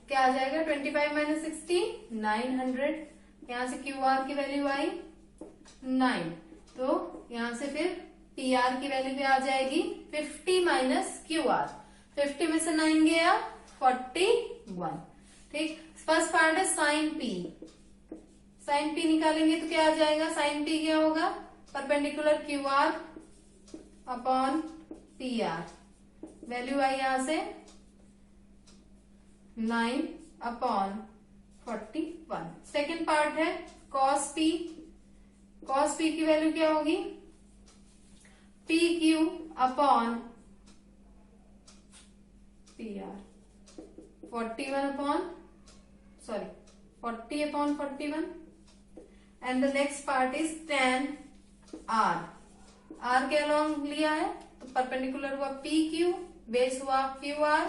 क्या आ जाएगा, 25 - 16 900। यहाँ से QR की वैल्यू आई 9, तो यहाँ से फिर PR की वैल्यू भी आ जाएगी 50 - QR। 50 में से 9 गया 41। ठीक, फर्स्ट पार्ट है साइन P। साइन P निकालेंगे तो क्या आ जाएगा, साइन P क्या होगा, perpendicular QR upon PR। Value आई यहां से 9/41। सेकेंड पार्ट है cos P। cos P की वैल्यू क्या होगी, PQ upon PR। 40/41 and the next part is tan R। R के अलॉन्ग लिया है तो परपेंडिकुलर हुआ PQ, बेस हुआ QR,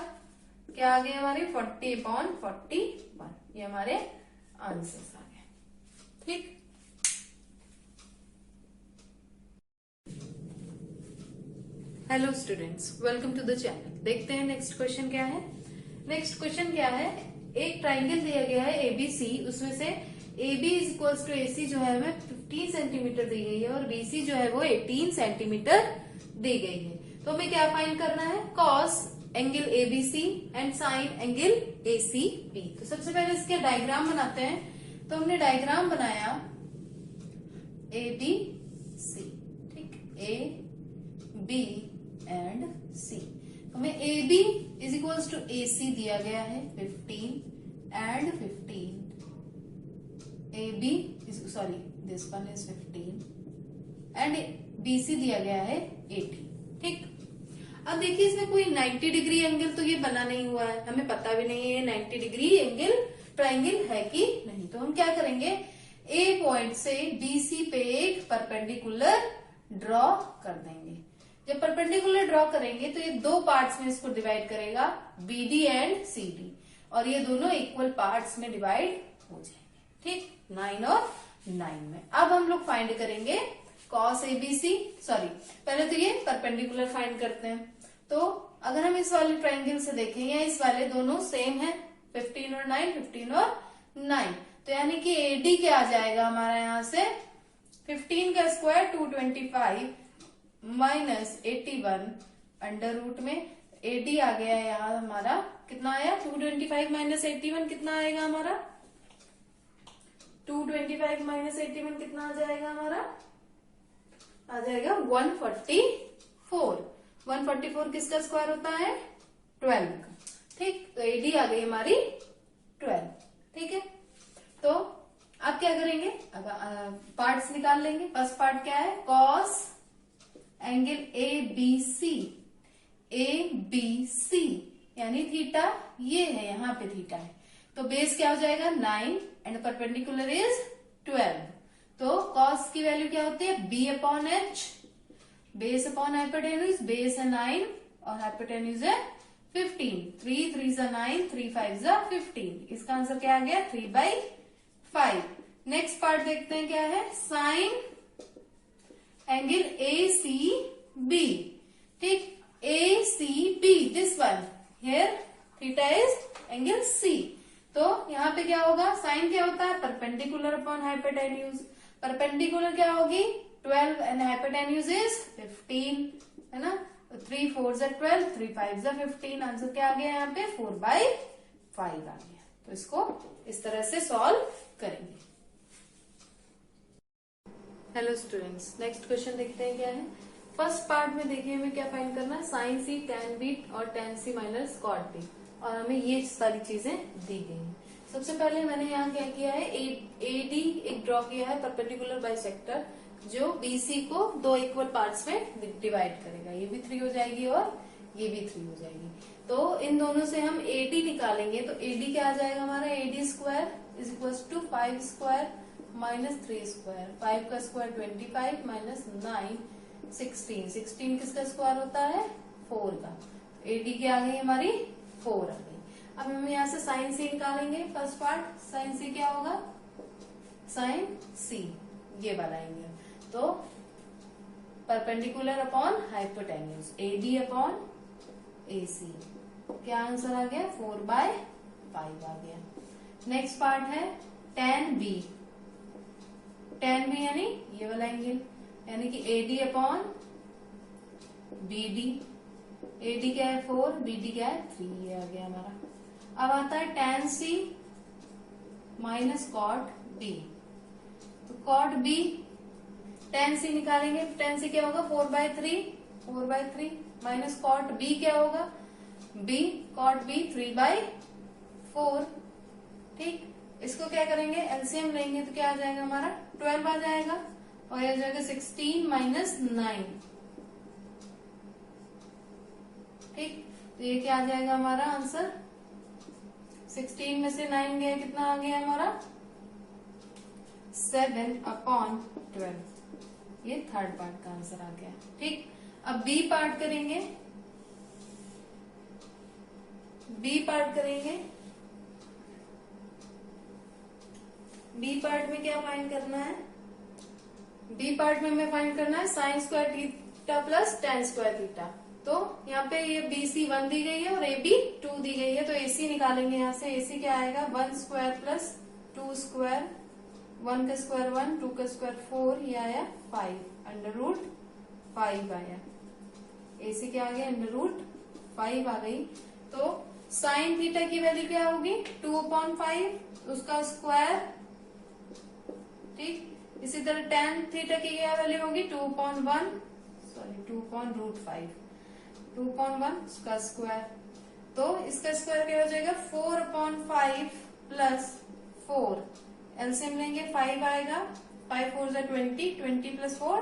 क्या आ गए हमारे 40/41। ये हमारे आंसर्स आ गए। ठीक, hello students, welcome to the channel. देखते हैं नेक्स्ट क्वेश्चन क्या है। नेक्स्ट क्वेश्चन क्या है, एक ट्राइंगल दिया गया है ABC, उसमें से AB = AC जो है हमें 15 सेंटीमीटर दी गई है और BC जो है वो 18 सेंटीमीटर दी गई है। तो हमें क्या फाइंड करना है, cos angle ABC and sign angle ACB। तो सबसे पहले इसके डायग्राम बनाते हैं। तो हमने डायग्राम बनाया ABC, ठीक, AB एंड C। हमें AB = AC दिया गया है 15 and 15। AB sorry this one is 15 and BC दिया गया है 18। ठीक, अब देखिए इसमें कोई 90 डिग्री एंगल तो ये बना नहीं हुआ है, हमें पता भी नहीं है ये 90 डिग्री एंगल ट्राइंगल है कि नहीं। तो हम क्या करेंगे, ए पॉइंट से बीसी पे एक परपेंडिकुलर ड्रॉ कर देंगे। जब परपेंडिकुलर ड्रॉ करेंगे तो ये दो पार्ट्स में इसको डिवाइड करेगा, बीडी एंड सीडी, और ये दोनों इक्वल पार्ट्स में डिवाइड हो जाएंगे। ठीक, 9 और 9 में। अब हम लोग फाइंड करेंगे cos ABC, सॉरी पहले तो ये परपेंडिकुलर फाइंड करते हैं। तो अगर हम इस वाले ट्राइंगल से देखें या इस वाले, दोनों सेम है, 15 और 9, 15 और 9, तो यानी कि AD क्या आ जाएगा हमारा यहाँ से, 15 का स्क्वायर 225 माइनस 81 अंडर रूट में AD आ गया यहाँ हमारा, कितना आया 225 माइनस 81 कितना आएगा हमारा, 225 माइनस 81 कितना आ जाएगा हमारा, आ जाएगा 144। 144 किसका स्क्वायर होता है, 12 का। ठीक, तो AD आ गई हमारी 12। ठीक है, तो अब क्या करेंगे, अब पार्ट्स निकाल लेंगे। फर्स्ट पार्ट क्या है, कॉस एंगल ABC, ABC यानी थीटा ये है, यहाँ पे थीटा है, तो बेस क्या हो जाएगा 9 एंड परपेंडिकुलर इज 12। तो कॉस की वैल्यू क्या होती है, B upon H, base upon hypotenuse, base है 9 और हाइपोटेन्यूज है 15, 3 3 जा 9, 3 5 जा 15, इसका आंसर क्या आ गया 3/5। नेक्स्ट पार्ट देखते हैं क्या है, साइन एंगल ACB। ठीक, ACB, this one here theta is angle C। तो यहाँ पे क्या होगा, साइन क्या होता है, परपेंडिकुलर अपॉन हाइपोटेन्यूज, परपेंडिकुलर क्या होगी 12 एंड हाइपोटेन्यूज इज 15, है ना, 3 4 जा 12, 3 5 जा 15, आंसर क्या आ गया यहाँ पे 4/5 आ गया। तो इसको इस तरह से सॉल्व करेंगे। हेलो स्टूडेंट्स, नेक्स्ट क्वेश्चन देखते हैं क्या है। फर्स्ट पार्ट में देखिए हमें क्या फाइंड करना है, साइन सी, टैन बी और टैन सी माइनस कॉट बी, और हमें ये सारी चीजें दी गई हैं। सबसे पहले मैंने यहाँ क्या किया है, AD एक ड्रॉ किया है परपेंडिकुलर बाइसेक्टर, जो BC को दो इक्वल पार्ट्स में डिवाइड करेगा, ये भी 3 हो जाएगी और ये भी 3 हो जाएगी। तो इन दोनों से हम AD निकालेंगे, तो AD क्या आ जाएगा हमारा, AD square is equal to 5 square minus 3 square, 5 का स्क्वायर 25 माइनस 9 16, 16 किसका स्क्वायर होता है 4 का, AD क्या आ गई हमारी 4 आ गई। अब हम यहाँ से साइन सी निकालेंगे, फर्स्ट पार्ट साइन सी क्या होगा, साइन सी ये वाला आएंगे, तो perpendicular upon hypotenuse, AD upon AC, क्या आंसर आ गया 4/5 आ गया। नेक्स्ट पार्ट है tan B, tan B यानी ये वाला एंगल, यानी कि AD अपॉन BD, AD क्या है 4, BD क्या है 3, ये आ गया हमारा। अब आता है tan C minus cot B, तो cot B, tan C निकालेंगे, tan C क्या होगा 4/3 माइनस cot B क्या होगा, B cot B 3/4। ठीक, इसको क्या करेंगे, एलसीएम लेंगे तो क्या आ जाएगा हमारा 12 आ जाएगा, और यह आ जाएगा 16 माइनस 9। ठीक, तो ये क्या आ जाएगा हमारा आंसर, 16 में से 9 गया कितना आ गया हमारा 7/12, ये थर्ड पार्ट का आंसर आ गया। ठीक, अब बी पार्ट करेंगे, बी पार्ट में क्या फाइंड करना है, बी पार्ट में हमें फाइंड करना है sine square theta plus tan square theta. तो यहाँ पे ये BC 1 दी गई है और AB 2 दी गई है, तो AC निकालेंगे यहाँ से, AC क्या आएगा 1 स्क्वायर प्लस 2 स्क्वायर, 1 का स्क्वायर 1, 2 का स्क्वायर 4, ये आया 5 अंडर रूट 5 आया, AC क्या आ गया अंडर रूट 5 आ गई। तो साइन थीटा की वैल्यू क्या होगी 2/5, उसका स्क्वायर। ठीक, इसी तरह tan थीटा की क्या वैल्यू होगी 2/1, सॉरी 2/√5, 2/1 उसका स्क्वायर, तो इसका स्क्वायर क्या हो जाएगा 4/5 प्लस 4, एलसीएम लेंगे 5 आएगा, 5 4 जा 20, 20 प्लस 4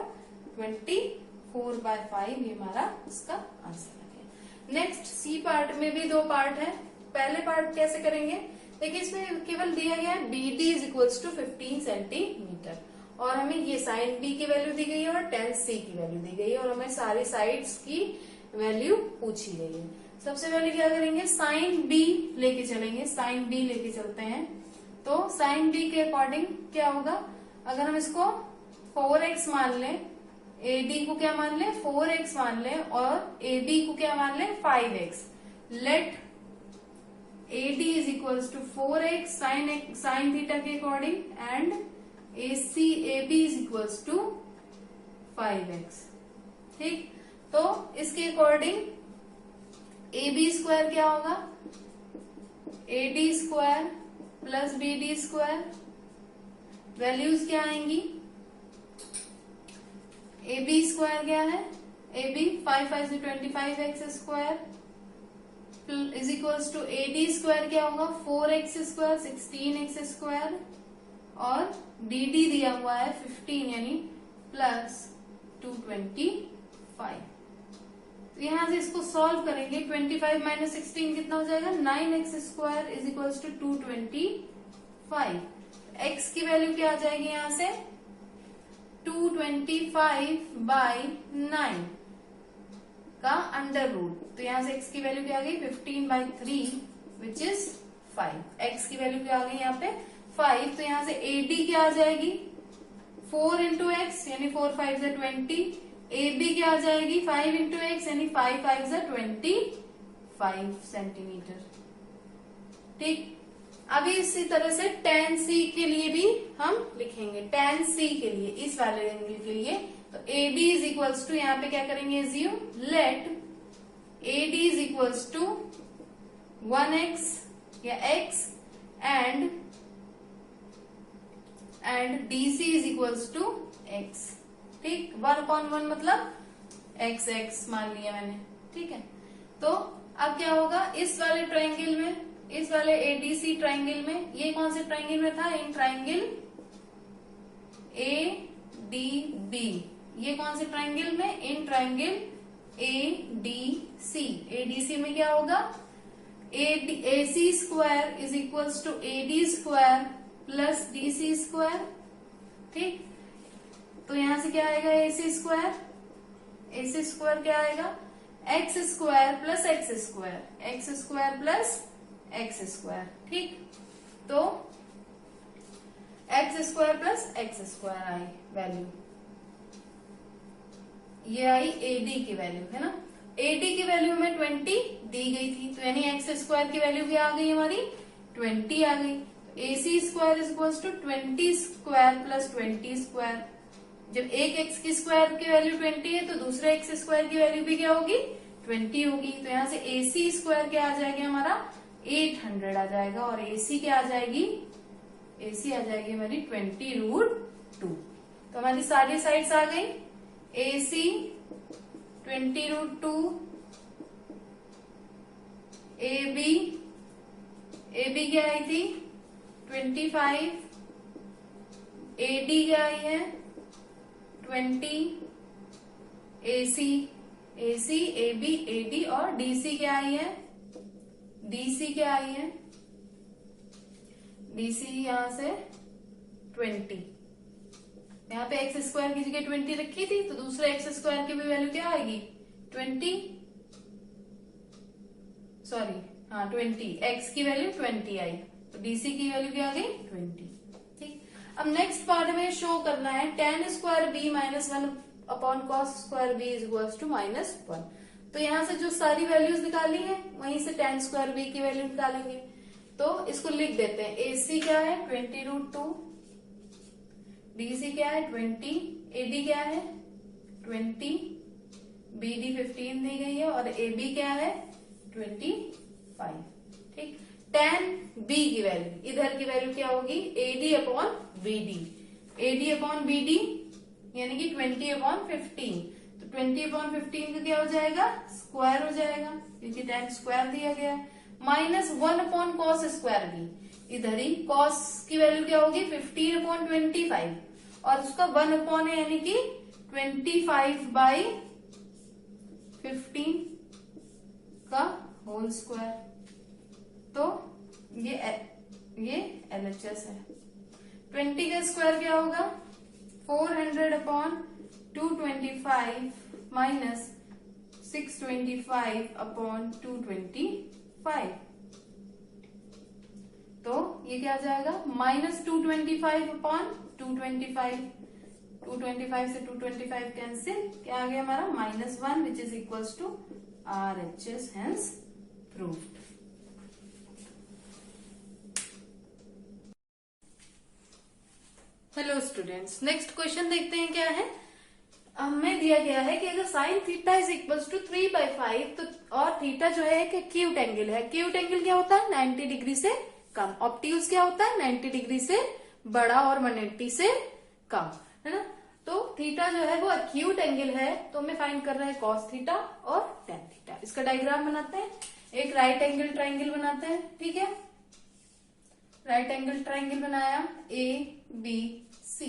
24/5, ये हमारा इसका आंसर आ गया। नेक्स्ट सी पार्ट में भी दो पार्ट है। पहले पार्ट कैसे करेंगे, देखिए इसमें केवल दिया गया है B D is equals to 15 centimetre और हमें ये साइन बी की वैल्यू दी गई है और टेन सी की वैल्यू दी गई है और हमें सारी साइड्स की वैल्यू पूछी गई है। सबसे पहले क्या करेंगे, साइन बी लेके चलेंगे, साइन बी लेके चलते हैं। तो साइन बी के अकॉर्डिंग क्या होगा, अगर हम इसको 4x मान लें, AD को क्या मान लें 4x मान लें और AB को क्या मान लें 5x, let AD is equals to 4x sine theta के according and AB is equals to 5x। ठीक, तो इसके अकॉर्डिंग AB स्क्वायर क्या होगा, AD square plus BD square, values क्या आएंगी, AB स्क्वायर क्या है, AB 5 5 से 25x square is equals to AD square क्या होगा 4x स्क्वायर 16x स्क्वायर और DD दिया हुआ है 15 यानी प्लस 225। तो यहां से इसको सॉल्व करेंगे, 25 माइनस 16 कितना हो जाएगा 9x square is equals to 225। x की वैल्यू क्या आ जाएगी यहां से 225/9 का अंडर रूट, तो यहां से x की वैल्यू क्या आ गई 15/3 विच इज 5। x की वैल्यू क्या आ गई यहाँ पे 5, तो यहां से AD क्या आ जाएगी 4 इंटू एक्स यानी 4 5 से 20, AB क्या आ जाएगी 5 इंटू एक्स यानी 5 5 से 25 सेंटीमीटर। ठीक, अभी इसी तरह से tan C के लिए भी हम लिखेंगे, tan C के लिए इस वाले एंगल के लिए, तो AD इज इक्वल्स टू यहाँ पे क्या करेंगे assume, let AD is equals to 1x या x and DC is equals to x। ठीक, 1/1 मतलब x मान लिया मैंने। ठीक है, तो अब क्या होगा इस वाले ट्रायंगल में, इस वाले ADC ट्रायंगल में, ये कौन से ट्रायंगल में था, इन ट्रायंगल ADB, ये कौन से ट्रायंगल में, इन ट्रायंगल ADC में क्या होगा AC square is equals to AD square plus DC square. ठीक, तो यहां से क्या आएगा AC स्क्वायर क्या आएगा x square plus x square plus x square. ठीक, तो x square plus x square आई वैल्यू, ये आई AD की वैल्यू है ना। AD की वैल्यू में 20 दी गई थी, तो यानी x स्क्वायर की वैल्यू क्या आ गई हमारी 20 आ गई। AC square is equals to 20 square plus 20 square, जब एक x की स्क्वायर की वैल्यू 20 है तो दूसरे x स्क्वायर की वैल्यू भी क्या होगी 20 होगी। तो यहाँ से AC स्क्वायर क्या आ जाएगा हमारा 800 आ जाएगा और AC क्या आ जाएगी, AC आ जाएगी हमारी 20√2। तो हमारी सारी साइड्स आ गई, AC 20√2, AB क्या आई थी 25, AD क्या आई है 20, AC AB AD और DC क्या आई है, DC क्या आई है, DC यहां से 20, यहाँ पे x स्क्वायर की जगह 20 रखी थी तो दूसरे x स्क्वायर की भी वैल्यू क्या आएगी 20, सॉरी हाँ 20, x की वैल्यू 20 आई तो DC की वैल्यू क्या आ गई 20। ठीक, अब नेक्स्ट पार्ट में शो करना है tan square b minus 1 upon cos square b is equals to -1। तो यहाँ से जो सारी वैल्यूज निकाली है वहीं से tan स्क्वायर b की वैल्यू निकालेंगे, तो इसको लिख देते हैं। AC क्या है 20√2, DC क्या है 20, AD क्या है 20, BD 15 दी गई है और AB क्या है 25। ठीक, tan B की वैल्यू, इधर की वैल्यू क्या होगी AD upon BD, AD upon BD यानी कि 20/15, तो 20/15 का क्या हो जाएगा स्क्वायर हो जाएगा क्योंकि tan स्क्वायर दिया गया है, -1 अपॉन कॉस स्क्वायर b, इधर ही कॉस की वैल्यू क्या होगी 15/25 और उसका 1 अपॉन है यानी कि 25/15 का होल स्क्वायर। तो ये LHS है। 20 का स्क्वायर क्या होगा? 400/225 माइनस 625/225। तो ये क्या आ जाएगा? -225/225। 225 से 225 कैंसिल, क्या आ गया हमारा? -1 which is equals to RHS, hence proved. Hello students, next question देखते हैं क्या है। हमें दिया गया है कि अगर sine theta is equals to 3/5 तो, और थीटा जो है कि एक्यूट एंगल है। एक्यूट एंगल क्या होता है? 90 डिग्री से कम। ऑब्ट्यूज क्या होता है? 90 डिग्री से बड़ा और 180 से कम, है ना। तो थीटा जो है वो एक्यूट एंगल है, तो हमें फाइंड करना है कॉस थीटा और टेन थीटा। इसका डायग्राम बनाते हैं। एक राइट एंगल ट्राइंगल बनाते हैं, ठीक है। राइट एंगल ट्राइंगल बनाया, ABC।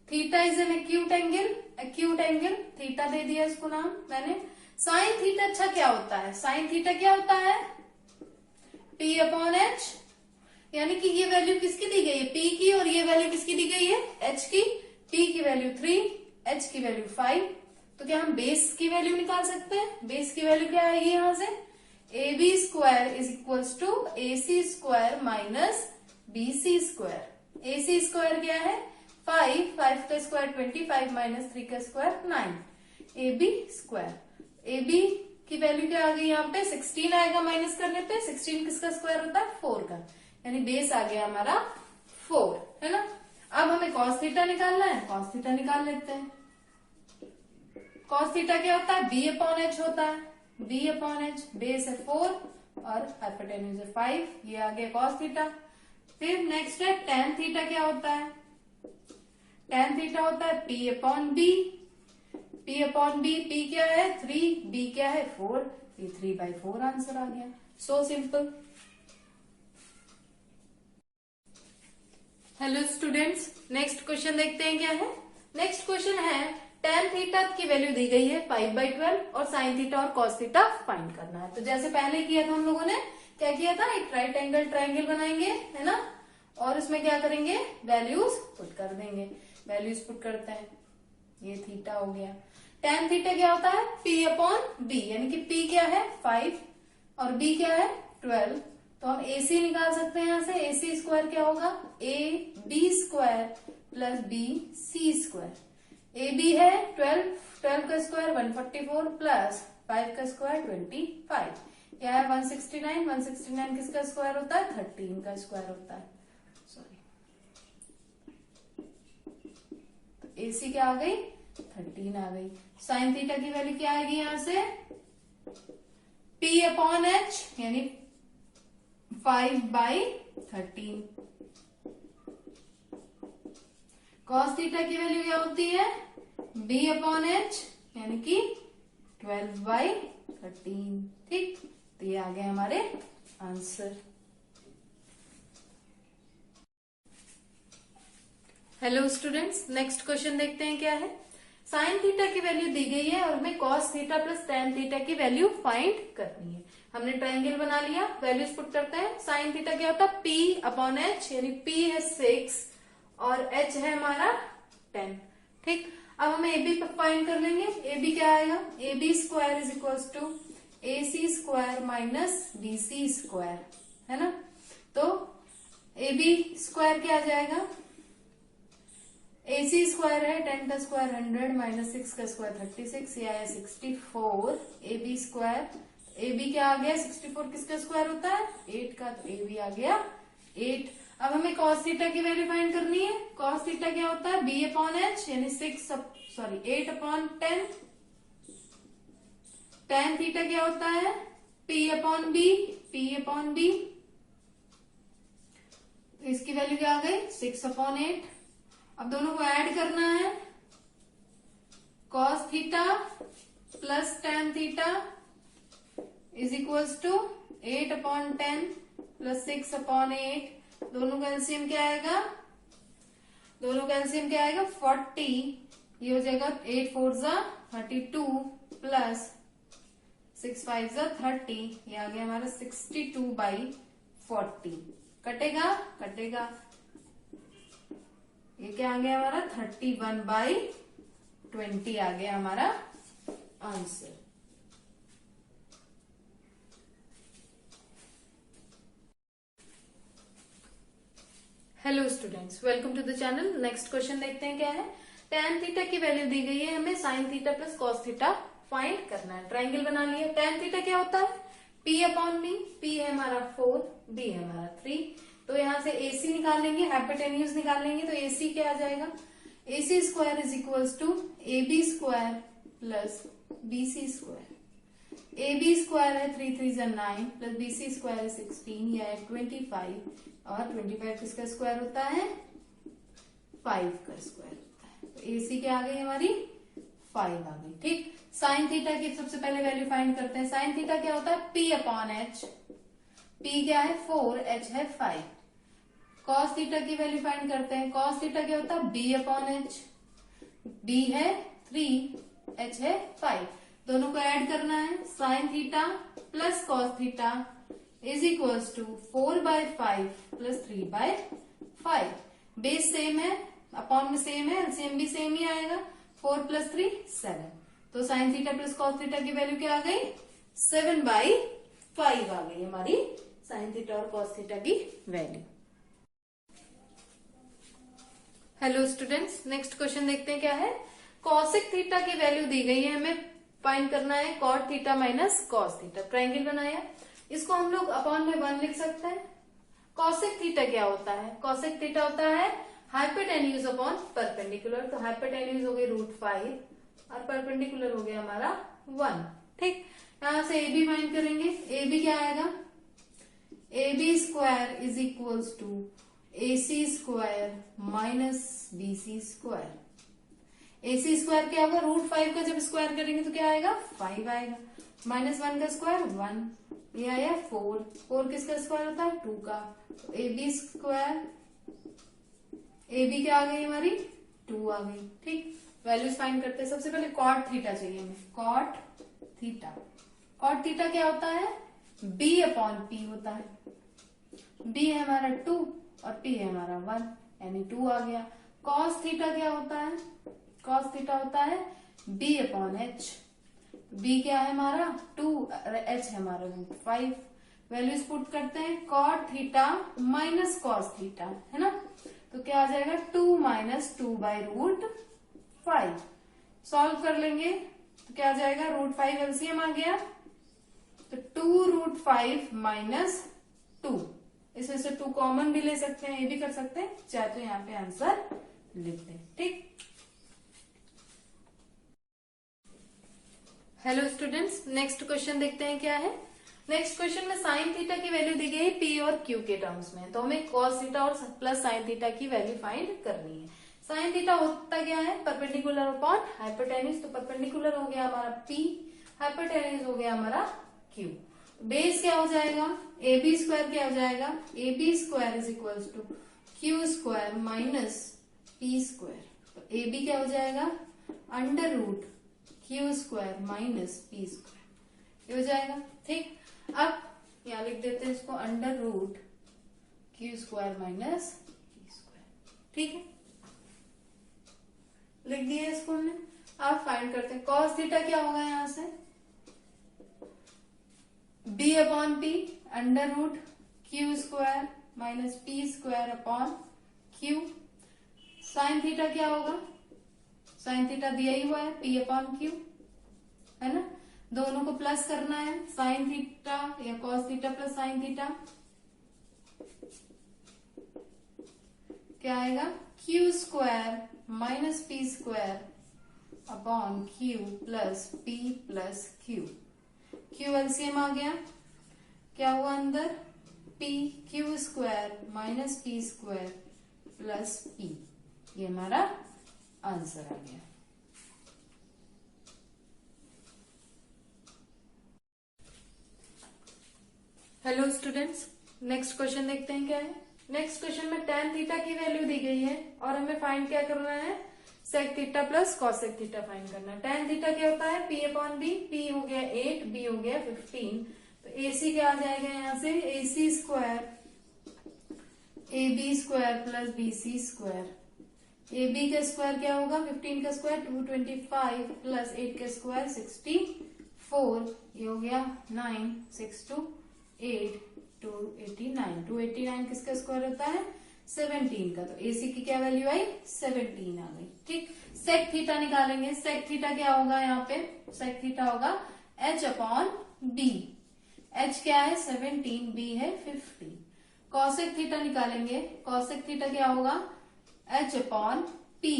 Theta is an acute angle. Acute angle theta दे दिया इसको नाम मैंने। साइन थीटा अच्छा क्या होता है? साइन थीटा क्या होता है? P/H, यानी कि ये वैल्यू किसकी दी गई है? P की, और ये वैल्यू किसकी दी गई है? H की। P की वैल्यू 3, H की वैल्यू 5। तो क्या हम बेस की वैल्यू निकाल सकते हैं? बेस की वैल्यू क्या आएगी यहां से? AB square is equals to AC square minus BC square. AC square क्या है? 5 का स्क्वायर 25 माइनस 3 का स्क्वायर 9। AB स्क्वायर, AB की वैल्यू क्या आ गई यहाँ पे? 16 आएगा माइनस करने पे। 16 किसका स्क्वायर होता है? 4 का, यानी बेस आ गया हमारा 4, है ना। अब हमें कॉस थीटा निकालना है, कॉस थीटा निकाल लेते हैं। कॉस थीटा क्या होता है? B/H होता है। B/H, बेस है 4 और हाइपोटेन्यूज है 5, ये आ गया कॉस थीटा। फिर नेक्स्ट है टेन थीटा। क्या होता है? टेन थीटा होता है P/B। P/B, P क्या है? 3, B क्या है? 4, ये 3/4 आंसर आ गया। So simple. Hello students, next question देखते हैं क्या है। नेक्स्ट क्वेश्चन है टेन थीटा की वैल्यू दी गई है 5/12 और साइन थीटा और कॉस थीटा फाइंड करना है। तो जैसे पहले किया था हम लोगों ने, क्या किया था? एक राइट एंगल ट्राइंगल बनाएंगे, है ना, और उसमें क्या करेंगे? वैल्यूज पुट कर देंगे। वैल्यूज पुट करते हैं, ये थीटा हो गया। टेन थीटा क्या होता है? P/B, यानी कि P क्या है? 5 और B क्या है? 12। तो हम AC निकाल सकते हैं यहां से। AC स्क्वायर क्या होगा? AB square plus BC square. AB है 12, 12 का स्क्वायर 144 प्लस 5 का स्क्वायर 25। क्या है? 169, 169 किसका स्क्वायर होता है? 13 का स्क्वायर होता है। सॉरी, तो AC क्या आ गई? 13 आ गई। साइन थीटा की वैल्यू क्या आएगी यहां से? P/H, यानी 5/13। कॉस थीटा की वैल्यू क्या होती है? B/H, यानी कि 12/13। ठीक, तो ये आ गए हमारे answer. Hello students, next question देखते हैं क्या है। साइन थीटा की वैल्यू दी गई है और हमें cos theta plus ten theta की वैल्यू फाइंड करनी है। हमने ट्राइंगल बना लिया, वैल्यूज पुट करते हैं। साइन थीटा क्या होता है? P/H, यानी P है 6 और H है हमारा 10। ठीक, अब हम AB फाइंड कर लेंगे। AB क्या आएगा? AB square is equals to AC square minus BC square, है ना। तो AB स्क्वायर क्या आ जाएगा? AC स्क्वायर है 10 का स्क्वायर 100 माइनस 6 का स्क्वायर 36, ये आया 64। AB स्क्वायर, AB क्या आ गया? 64 किसका स्क्वायर होता है? 8 का, तो AB आ गया 8। अब हमें cos थीटा की वैल्यु फाइंड करनी है। cos थीटा क्या होता है? B/H, यानी 8/10। tan थीटा क्या होता है? P/B। इसकी वैल्यू क्या आ गई? 6/8। अब दोनों को ऐड करना है। cos theta plus tan theta is equals to 8/10 plus 6/8। दोनों का एलसीएम क्या आएगा? 40। ये हो जाएगा 8 4 जा 32 प्लस 6 5 जा 30, ये आ गया हमारा 62/40। कटेगा कटेगा, ये क्या आ गया हमारा 31/20 आ गया हमारा answer. Hello students, welcome to the channel. Next question देखते हैं क्या है। tan थीटा की वैल्यू दी गई है, हमें sin theta plus cos theta find करना है। ट्राइंगल बना लिया। tan थीटा क्या होता है, P/B। P है हमारा 4, B है हमारा 3। तो यहां से AC निकालेंगे, हाइपोटेन्यूज निकालेंगे, तो AC क्या आ जाएगा, AC square is equals to AB square plus BC square. AB square है 3 3 जा 9 प्लस BC स्क्वायर है 16 या 25, और 25 किसका स्क्वायर होता है, 5 का स्क्वायर होता है। तो AC क्या आ गई हमारी 5 आ गई। ठीक, साइन थीटा की सबसे पहले वैल्यू फाइंड करते हैं। साइन थीटा क्या होता है, P/H। P क्या है 4, H है 5। कॉस थीटा की वैल्यू फाइंड करते हैं। कॉस थीटा क्या होता है, B/H। B है 3, H है 5। दोनों को ऐड करना है। Sine theta plus cos theta is equals to 4/5 plus 3/5। Base same है, अपॉन में सेम है, एलसीएम भी सेम ही आएगा। 4 प्लस 3 7। तो sine theta plus cos theta की वैल्यू क्या आ गई, 7/5 आ गई हमारी साइन थीटा और कॉस थीटा की value. Hello students, next question देखते हैं क्या है। कॉसेक थीटा की वैल्यू दी गई है, हमें फाइंड करना है cot theta minus cos theta. Triangle बनाया, इसको हम लोग अपॉन में 1 लिख सकते हैं। कॉसेक थीटा क्या होता है, कॉसेक थीटा होता है हाइपोटेन्यूज अपॉन परपेंडिकुलर। तो हाइपोटेन्यूज हो गई √5 और परपेंडिकुलर हो गया हमारा 1। ठीक, यहां से AB फाइंड करेंगे। AB क्या आएगा, AB square is equals to AC square minus BC square. AC square क्या होगा, √5 का जब स्क्वायर करेंगे तो क्या आएगा, 5 आएगा। माइनस 1 का स्क्वायर 1, ये आया 4। 4 किसका स्क्वायर होता है, 2 का। तो AB स्क्वायर, AB क्या आ गई हमारी 2 आ गई। ठीक, वैल्यूज फाइंड करते हैं। सबसे पहले कॉट थीटा चाहिए हमें। कॉट थीटा, कॉट थीटा क्या होता है, B/P होता है। B है हमारा 2 और P है हमारा 1, यानी 2 आ गया। कॉस थीटा क्या होता है, कॉस थीटा होता है B/H। B क्या है हमारा 2 और H है हमारा √5। वैल्यूज पुट करते हैं। Cot theta minus cos theta है ना, तो क्या आ जाएगा 2 माइनस 2/√5। सॉल्व कर लेंगे तो क्या आ जाएगा, √5 एलसीएम आ गया, तो 2√5 माइनस 2। इसमें से 2 कॉमन भी ले सकते हैं, ये भी कर सकते हैं, चाहे तो यहाँ पे आंसर लिख दें। ठीक, हेलो स्टूडेंट्स, नेक्स्ट क्वेश्चन देखते हैं क्या है। नेक्स्ट क्वेश्चन में साइन थीटा की वैल्यू दी गई है P और Q के टर्म्स में, तो हमें कॉस थीटा और प्लस साइन थीटा की वैल्यू फाइंड करनी है। साइन थीटा होता क्या है, परपेंडिकुलर अपॉन हाइपोटेन्यूज। तो परपेंडिकुलर हो गया हमारा P, हाइपोटेन्यूज हो गया हमारा Q। बेस क्या हो जाएगा, AB स्क्वायर क्या हो जाएगा, AB square is equals to Q square minus P square. तो AB क्या हो जाएगा, √Q square minus P square, ये हो जाएगा। ठीक, अब यहां लिख देते हैं इसको √Q square minus P square. ठीक है, लिख दिया इसको हमने। अब फाइंड करते हैं कॉस थीटा क्या होगा, यहां से B/P √Q square minus P square upon Q। Sign theta क्या होगा, साइन थीटा दिया ही हुआ है P/Q है ना, दोनों को प्लस करना है। साइन थीटा या cos theta plus sine theta क्या आएगा, Q square minus P square upon Q plus P plus Q। Q LCM आ गया, क्या हुआ अंदर, P Q square minus P square plus P, ये हमारा आंसर आ गया। हेलो स्टूडेंट्स, नेक्स्ट क्वेश्चन देखते हैं क्या है। नेक्स्ट क्वेश्चन में tan थीटा की वैल्यू दी गई है और हमें फाइंड क्या करना है, sec theta plus cosec theta find करना। टेन थीटा क्या होता है, पी अपॉन बी, पी हो गया 8, बी हो गया 15, तो एसी क्या आ जाएगा यहाँ से, AC square A B square plus B C square. A B का स्क्वायर क्या होगा, 15 का स्क्वायर 225 प्लस 8 का स्क्वायर 64, ये हो गया 9, 6 2 8 289, 289 किसका स्क्वायर होता है, 17 का, तो एसी की क्या वैल्यू आई, 17 आ गई। ठीक, सेक थीटा निकालेंगे। सेक थीटा क्या होगा यहाँ पे, सेक थीटा होगा एच अपॉन बी। एच क्या है 17, बी है 50। कॉसेक थीटा निकालेंगे। कॉसेक थीटा क्या होगा, एच अपॉन पी।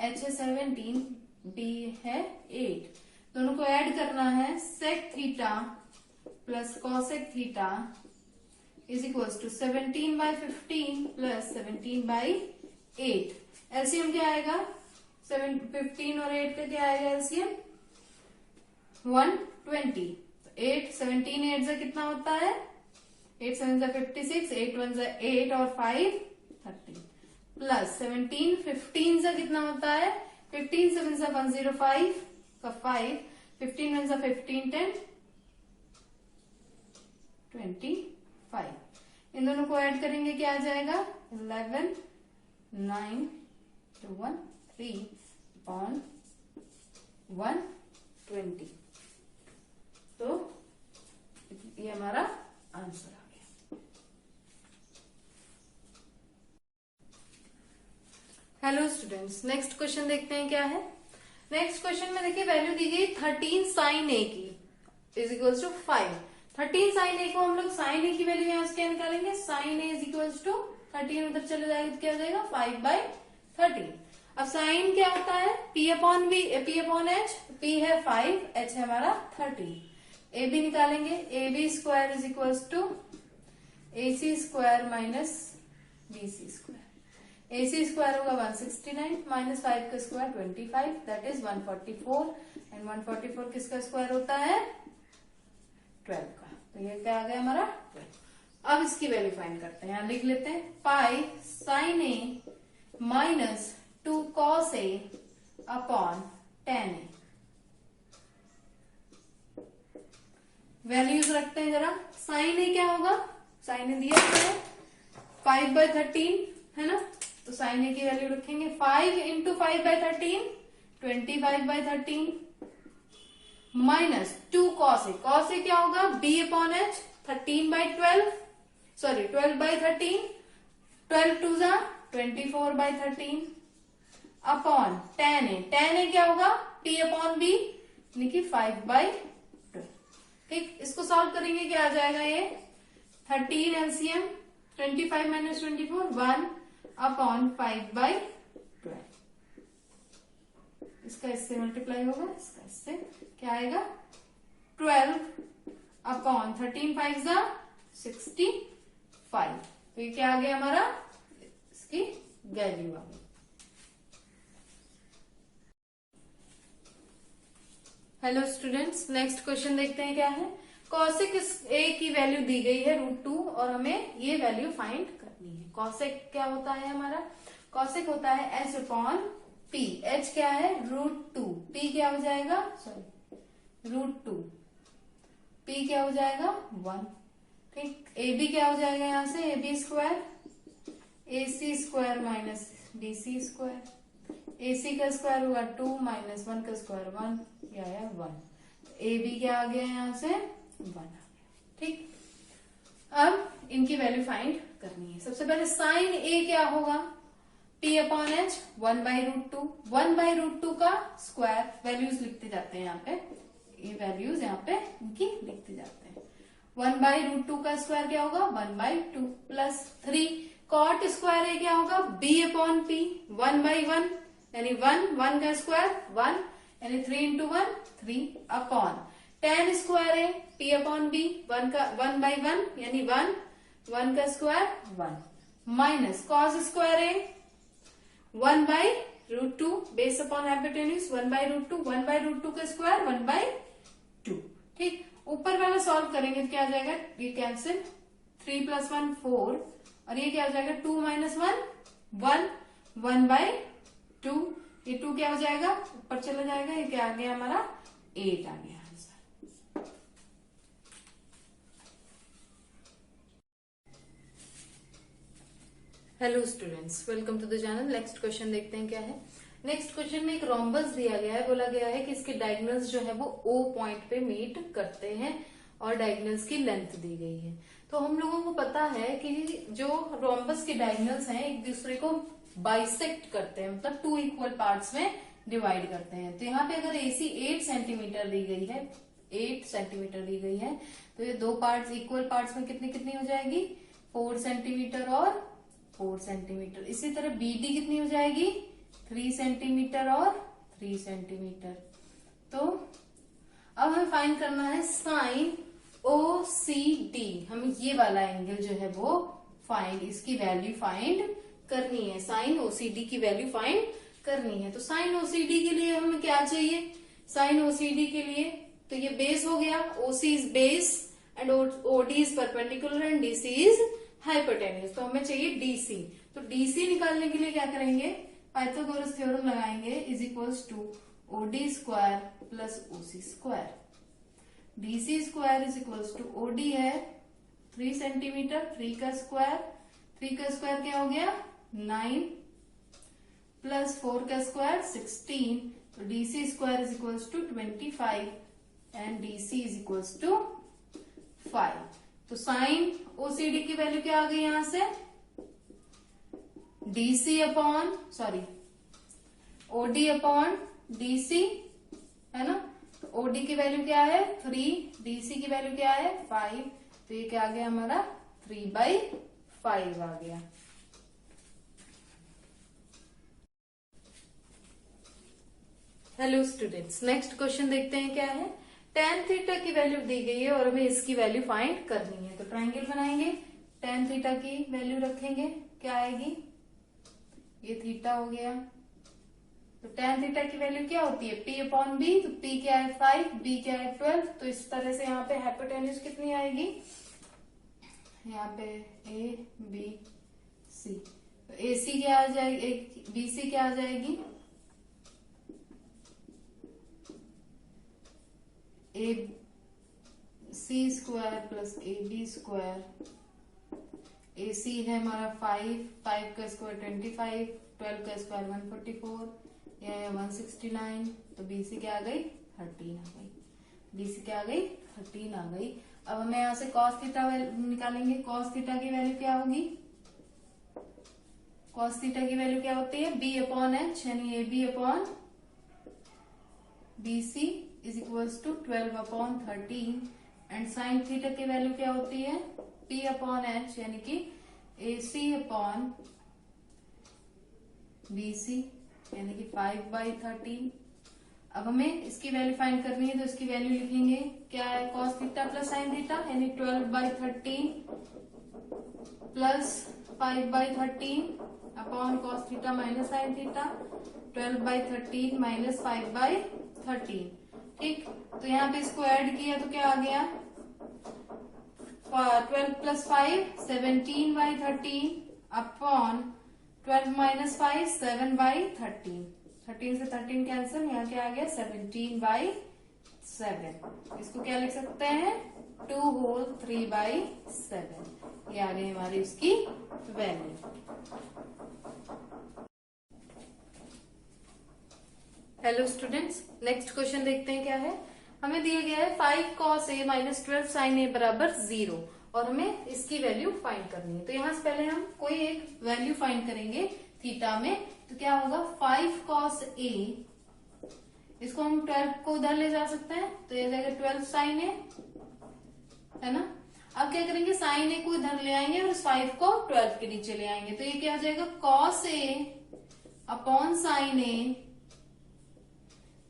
एच है 17, बी है 8, दोनों को ऐड करना है। Sec theta plus cosec theta is equal to 17/15 plus 17/8। LCM क्या आएगा, 15 और 8 का क्या आएगा एलसीएम, 120। 8 17 8 से कितना होता है, 8 7 56, 8 1 8 और 5 30 प्लस 17 15 से कितना होता है, 15 7 105 का 5, 15 1 15 10 25। इन दोनों को ऐड करेंगे क्या आ जाएगा, 11 9 2 1 3 अपॉन 120। तो ये हमारा आंसर आ गया। हेलो स्टूडेंट्स, नेक्स्ट क्वेश्चन देखते हैं क्या है। नेक्स्ट क्वेश्चन में देखिए वैल्यू दी गई 13 साइन ए की इज इक्वल टू 5। 13 साइन ए को हम लोग साइन ए की वैल्यू यहाँ से क्या निकालेंगे, sine A is equal to 13 उधर चले जाएगा तो क्या हो जाएगा 5/13। अब साइन क्या होता है, P upon B, P upon H, P है 5, एच है हमारा 30। ए बी निकालेंगे। A B square is equal to A C square minus B C square. A C square होगा 169 माइनस 5 का स्क्वायर 25, दैट इज 144, एंड 144 किसका square होता है, 12 का, तो ये क्या आ गया हमारा 12। अब इसकी वैल्यू फाइंड करते हैं, यहां लिख लेते हैं पाई साइन ए माइनस 2 कॉस ए अपॉन टेन ए। वैल्यूज रखते हैं जरा। साइन ए क्या होगा, साइन ए दिया है 5/13 है ना, तो साइन ए की वैल्यू रखेंगे 5 into 5/13 25/13 minus 2 cos A. Cos A क्या होगा, B upon H 13/12, sorry 12/13, 12 2 24/13 upon tan A. Tan A क्या होगा, पी अपॉन बी यानी कि 5/12। ठीक, इसको सॉल्व करेंगे क्या आ जाएगा, ये 13 एलसीएम 25 माइनस 24 1 अपॉन 5/12। इसका इससे मल्टीप्लाई होगा, इसका इससे क्या आएगा 12 अपॉन 13 5 65। तो ये क्या आ गया हमारा, इसकी वैल्यू आ गई। हेलो स्टूडेंट्स, नेक्स्ट क्वेश्चन देखते हैं क्या है। कॉसेक ए की वैल्यू दी गई है √2 और हमें ये वैल्यू फाइंड करनी है। कॉसेक क्या होता है हमारा, कॉसेक होता है एच अपॉन पी। एच क्या है √2, पी क्या हो जाएगा, सॉरी √2, पी क्या हो जाएगा 1। ठीक, ए बी क्या हो जाएगा यहाँ से, A B square A C square minus B C square. A C का स्क्वायर होगा 2 माइनस 1 का स्क्वायर 1, ये आया 1। ए बी क्या आ गया यहाँ से 1 आ गया। ठीक, अब इनकी वैल्यू फाइंड करनी है। सबसे पहले साइन ए क्या होगा, पी अपॉन एच 1/√2, 1/√2 का स्क्वायर। वैल्यूज लिखते जाते हैं यहाँ पे, ये वैल्यूज यहाँ पे इनकी लिखते जाते हैं। 1/√2 का स्क्वायर क्या होगा 1/2 प्लस 3 कॉट स्क्वायर ए क्या होगा, बी अपॉन पी 1/1 यानी 1 का स्क्वायर 1 यानी 3 इंटू 1 3 अपॉन टेन स्क्वायर है पी अपॉन बी 1/1 यानी 1 का स्क्वायर 1 माइनस कॉस स्क्वायर है 1/√2 बेस अपॉन हाइपोटेन्यूज 1/√2, 1/√2 का स्क्वायर 1/2। ठीक, ऊपर वाला सॉल्व करेंगे तो क्या आ जाएगा, ये कैंसिल 3 + 1 4 और ये क्या हो जाएगा 2 - 1 1 1/2, ये 2 2 क्या हो जाएगा, ऊपर चला जाएगा, ये क्या आ गया हमारा 8 आ गया answer. Hello students, welcome to the channel. Next question देखते हैं क्या है। नेक्स्ट क्वेश्चन में एक रोम्बस दिया गया है, बोला गया है कि इसके डायगोनल्स जो है वो O पॉइंट पे मीट करते हैं और डायगोनल्स की लेंथ दी गई है। तो हम लोगों को पता है कि जो रोम्बस के डायगोनल्स हैं एक दूसरे को बाइसेक्ट करते हैं, मतलब 2 इक्वल पार्ट्स में डिवाइड करते हैं। तो यहाँ पे अगर AC 8 सेंटीमीटर दी गई है, 8 सेंटीमीटर दी गई है, तो ये 2 पार्ट्स इक्वल पार्ट्स में कितनी कितनी हो जाएगी, 4 सेंटीमीटर और 4 सेंटीमीटर। इसी तरह BD कितनी हो जाएगी, 3 सेंटीमीटर और 3 सेंटीमीटर। तो अब हमें फाइंड करना है साइन OCD। हमें ये वाला एंगल जो है वो इसकी वैल्यू फाइंड करनी है, साइन OCD की वैल्यू फाइंड करनी है। तो साइन OCD के लिए हमें क्या चाहिए, साइन OCD के लिए तो ये बेस हो गया, OC is base and OD is perpendicular and DC is hypotenuse. तो हमें चाहिए DC। तो DC निकालने के लिए क्या करेंगे, पाइथागोरस थ्योरम लगाएंगे, is equals to OD square plus OC square. DC square is equals to OD है 3 सेंटीमीटर, 3 का स्क्वायर क्या हो गया 9 प्लस 4 का स्क्वायर 16। तो DC square is equals to 25 and DC is equals to 5। तो साइन OCD की वैल्यू क्या आ गई यहां से, OD अपॉन DC है ना। तो OD की वैल्यू क्या है 3, DC की वैल्यू क्या है 5। तो ये क्या आ गया हमारा 3/5 आ गया। हेलो स्टूडेंट्स, नेक्स्ट क्वेश्चन देखते हैं क्या है। tan थीटा की वैल्यू दी गई है और हमें इसकी वैल्यू फाइंड करनी है। तो ट्रायंगल बनाएंगे, tan थीटा की वैल्यू रखेंगे, क्या आएगी, ये थीटा हो गया। तो tan थीटा की वैल्यू क्या होती है P अपॉन B। तो P क्या है 5, B क्या है 12। तो इस तरह से यहाँ पे हाइपोटेन्यूज कितनी आएगी, यहाँ पे ABC। तो AC क्या आ जाएगी, BC क्या आ जाएगी, AC square plus AB square. AC है हमारा 5 का स्क्वायर 25, 12 का स्क्वायर 144, यह 169। तो BC क्या आ गई 13 आ गई, BC क्या आ गई 13 आ गई। अब हमें यहाँ से cos थीटा निकालेंगे। cos थीटा की वैल्यू क्या होगी, cos थीटा की वैल्यू क्या होती है B अपॉन H, यानी AB upon BC is equals to 12 upon 13। And sine theta की वैल्यू क्या होती है P अपॉन H, यानी कि AC अपॉन BC, यानी कि 5/13। अब हमें इसकी वैल्यू फाइंड करनी है, तो इसकी वैल्यू लिखेंगे, क्या है cos theta plus sine theta, यानी 12/13 plus 5/13 upon cos theta minus sine theta, 12/13 minus 5/13। ठीक, तो यहाँ पे इसको ऐड किया तो क्या आ गया 12 प्लस 5 17/13 अपॉन 12 माइनस 5 7/13। 13 से 13 कैंसिल, यहाँ क्या आ गया 17/7। इसको क्या लिख सकते हैं 2 होल 3/7। ये आ गई हमारी इसकी value. Hello students, next question देखते हैं क्या है। हमें दिया गया है 5 cos A minus 12 sin A बराबर 0 और हमें इसकी वैल्यू फाइंड करनी है। तो यहाँ से पहले हम कोई एक वैल्यू फाइंड करेंगे थीटा में। तो क्या होगा 5 cos A, इसको हम 12 को उधर ले जा सकते हैं, तो ये जाएगा 12 sin A, है ना। अब क्या करेंगे sin A को इधर ले आएंगे और इस 5 को 12 के नीचे ले आएंगे। तो ये क्या हो जाएगा cos A upon sin A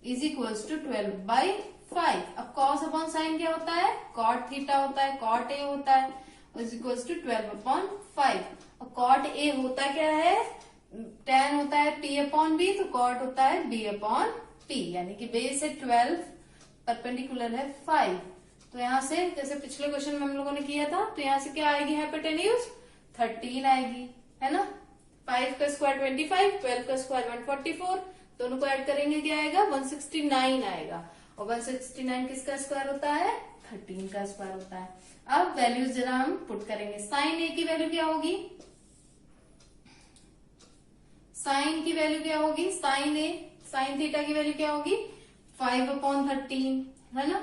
is equals to 12/5। अब cos अपॉन साइन क्या होता है cot थीटा होता है, cot A होता है, इज इक्वल्स टू 12/5। और cot A होता क्या है, tan होता है P अपॉन B, तो cot होता है B अपॉन P, यानी कि बेस है 12, परपेंडिकुलर है 5। तो यहाँ से जैसे पिछले क्वेश्चन में हम लोगों ने किया था, तो यहाँ से क्या आएगी हाइपोटेन्यूज 13 आएगी, है ना। 5 का स्क्वायर 25, 12 का स्क्वायर 144, दोनों को ऐड करेंगे क्या आएगा 169 आएगा, और 169 किसका स्क्वायर होता है 13 का स्क्वायर होता है। अब वैल्यूज जरा हम पुट करेंगे। साइन ए की वैल्यू क्या होगी, साइन की वैल्यू क्या होगी, साइन ए साइन थीटा की वैल्यू क्या होगी 5/13 है ना,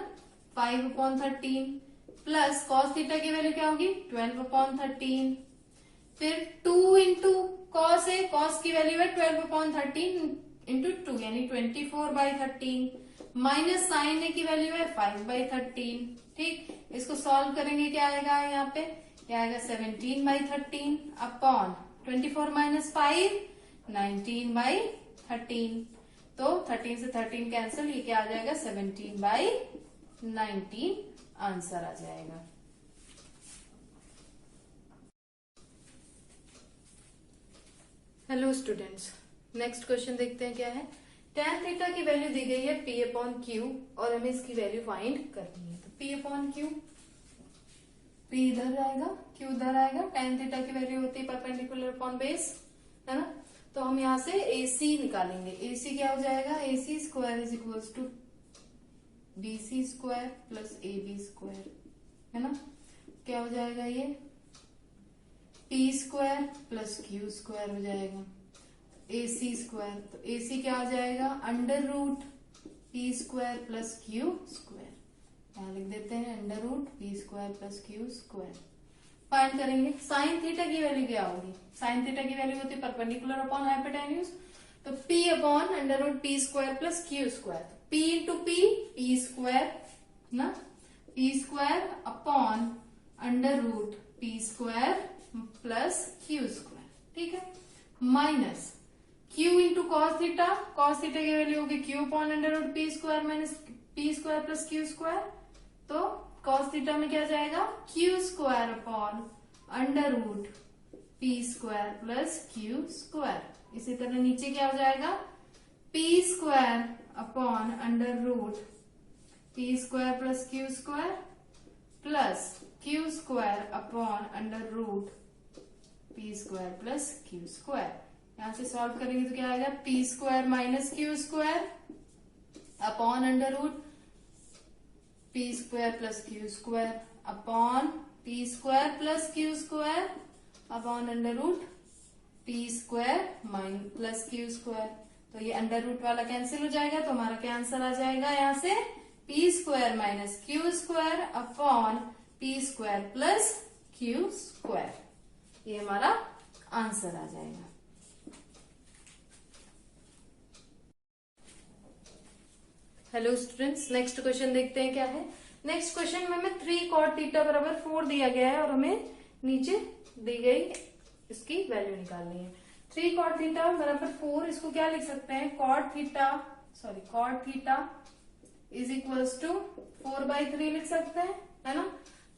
5/13 प्लस कॉस थीटा की वैल्यू क्या होगी 12/13, फिर 2 इंटू कॉस है, कॉस की वैल्यू है 12/13 इंटू 2 यानी 24/13 माइनस साइन ए की वैल्यू है 5/13। ठीक, इसको सॉल्व करेंगे क्या आएगा यहाँ पे, क्या आएगा 17/13 अपॉन 24 माइनस 5 19/13। तो 13 से 13 कैंसिल, ये क्या आ जाएगा 17/19 आंसर आ जाएगा। हेलो स्टूडेंट्स, नेक्स्ट क्वेश्चन देखते हैं क्या है। tan थीटा की वैल्यू दी गई है P/Q और हमें इसकी वैल्यू फाइंड करनी है। तो P/Q, P इधर आएगा, Q इधर आएगा, tan थीटा की वैल्यू होती है परपेंडिकुलर अपॉन बेस, है ना। तो हम यहाँ से AC निकालेंगे। AC क्या हो जाएगा, AC square is equals to BC square plus AB square, है ना। क्या हो जाएगा ये P square plus Q square हो जाएगा, AC स्क्वायर, तो AC क्या हो जाएगा under root P square plus Q square, यहाँ लिख देते हैं under root P square plus Q square. Find करेंगे साइन थीटा की वैल्यू क्या होगी, साइन थीटा की वैल्यू होती है परपेंडिकुलर अपॉन हाइपोटेन्यूज, तो P upon under root P square plus Q square, P into P square ना, P square upon under root P square plus Q square, ठीक है, minus Q into cos theta, cos theta की value होगी Q upon under root P square minus P square plus Q square, तो cos theta में क्या जाएगा Q square upon under root P square plus Q square. इसी तरह नीचे क्या हो जाएगा P square upon under root P square plus Q square plus Q square upon under root P square plus Q square. यहां से solve करेंगे तो क्या आएगा P square minus Q square upon under root P square plus Q square upon P square plus Q square upon under root P square minus plus Q square. तो ये under root वाला cancel हो जाएगा, तो हमारा क्या answer आ जाएगा यहाँ से P square minus Q square upon P square plus Q square, ये हमारा आंसर आ जाएगा। हेलो स्टूडेंट्स, नेक्स्ट क्वेश्चन देखते हैं क्या है। नेक्स्ट क्वेश्चन में हमें 3 cot थीटा बराबर 4 दिया गया है और हमें नीचे दी गई इसकी वैल्यू निकालनी है। 3 cot थीटा बराबर 4, इसको क्या लिख सकते हैं cot theta is equals to 4/3 लिख सकते हैं, है ना।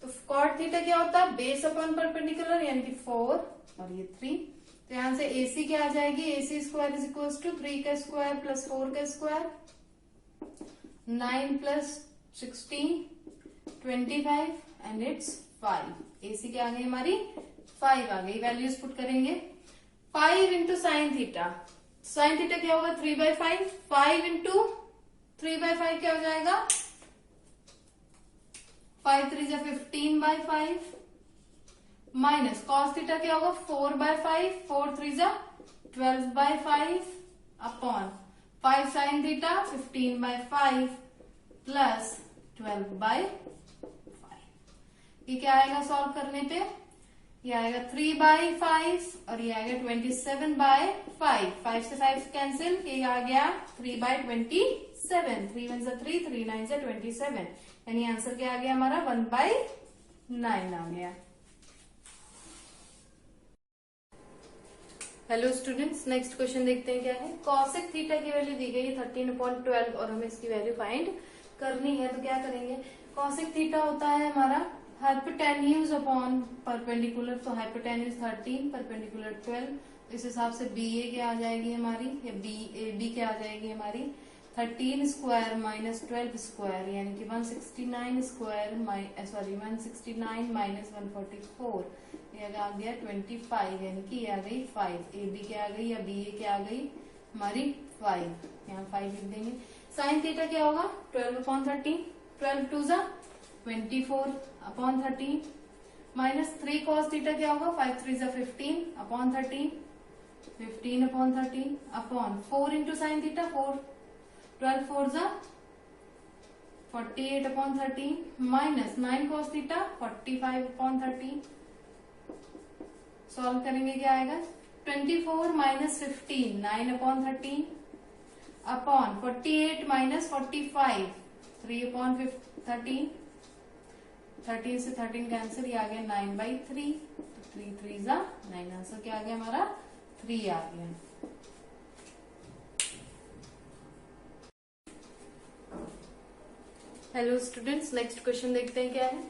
तो cot थीटा क्या होता है बेस अपॉन परपेंडिकुलर यानी कि 4 और ये 3, तो यहां से AC क्या आ जाएगी AC square is equals to 3 का स्क्वायर प्लस 4 का square, 9 plus 16 25 and it's 5। AC क्या आ गई हमारी 5 आ गई। वैल्यूज पुट करेंगे 5 into sine theta, sine theta क्या होगा 3/5, 5 इंटू 3/5 क्या हो जाएगा 5 3 जा 15/5 माइनस कॉस थीटा क्या होगा 4/5, 4 3 जा 12/5 अपॉन 5 साइन थीटा 15/5 प्लस 12/5। ये क्या आएगा सॉल्व करने पे, ये आएगा 3/5 और ये आएगा 27/5, 5 से 5 कैंसिल, ये आ गया 3/27, 3 1 3, 3 9 27, यानी आंसर क्या आ गया हमारा 1/9 आ गया। हेलो स्टूडेंट्स, नेक्स्ट क्वेश्चन देखते हैं क्या है। कॉसेक थीटा की वैल्यू दी गई है 13/12 और हमें इसकी वैल्यू फाइंड करनी है। तो क्या करेंगे, कॉसेक थीटा होता है हमारा हाइपोटेन्यूज अपॉन परपेंडिकुलर, तो हाइपोटेन्यूज 13 परपेंडिकुलर 12, इस हिसाब से BA क्या आ जाएगी हमारी, या BAB क्या आ जाएगी हमारी 13 स्क्वायर माइनस 12 स्क्वायर यानी कि 169 स्क्वायर 169 माइनस 144, ये आ गया 25 यानी कि ये आ गई 5। AB क्या आ गई या BA क्या आ गई हमारी 5, यहाँ 5 लिख देंगे। साइन थीटा क्या होगा 12/13, 12 टू जा 24/13 माइनस 3 कॉस थीटा क्या होगा 5 3 जा 15/13, 15/13 अपॉन 4 इंटू साइन थीटा 4, 12 4 जा 48/13 माइनस 9 कॉस थीटा 45/13। सॉल्व करेंगे क्या आएगा 24 माइनस 15 9/13 अपॉन 48 माइनस 45 3/13, 13 से 13 कैंसिल, ये आ गया 9/3, 3 3 जा 9, आंसर क्या आ गया हमारा 3 आ गया। हेलो स्टूडेंट्स, नेक्स्ट क्वेश्चन देखते हैं क्या है।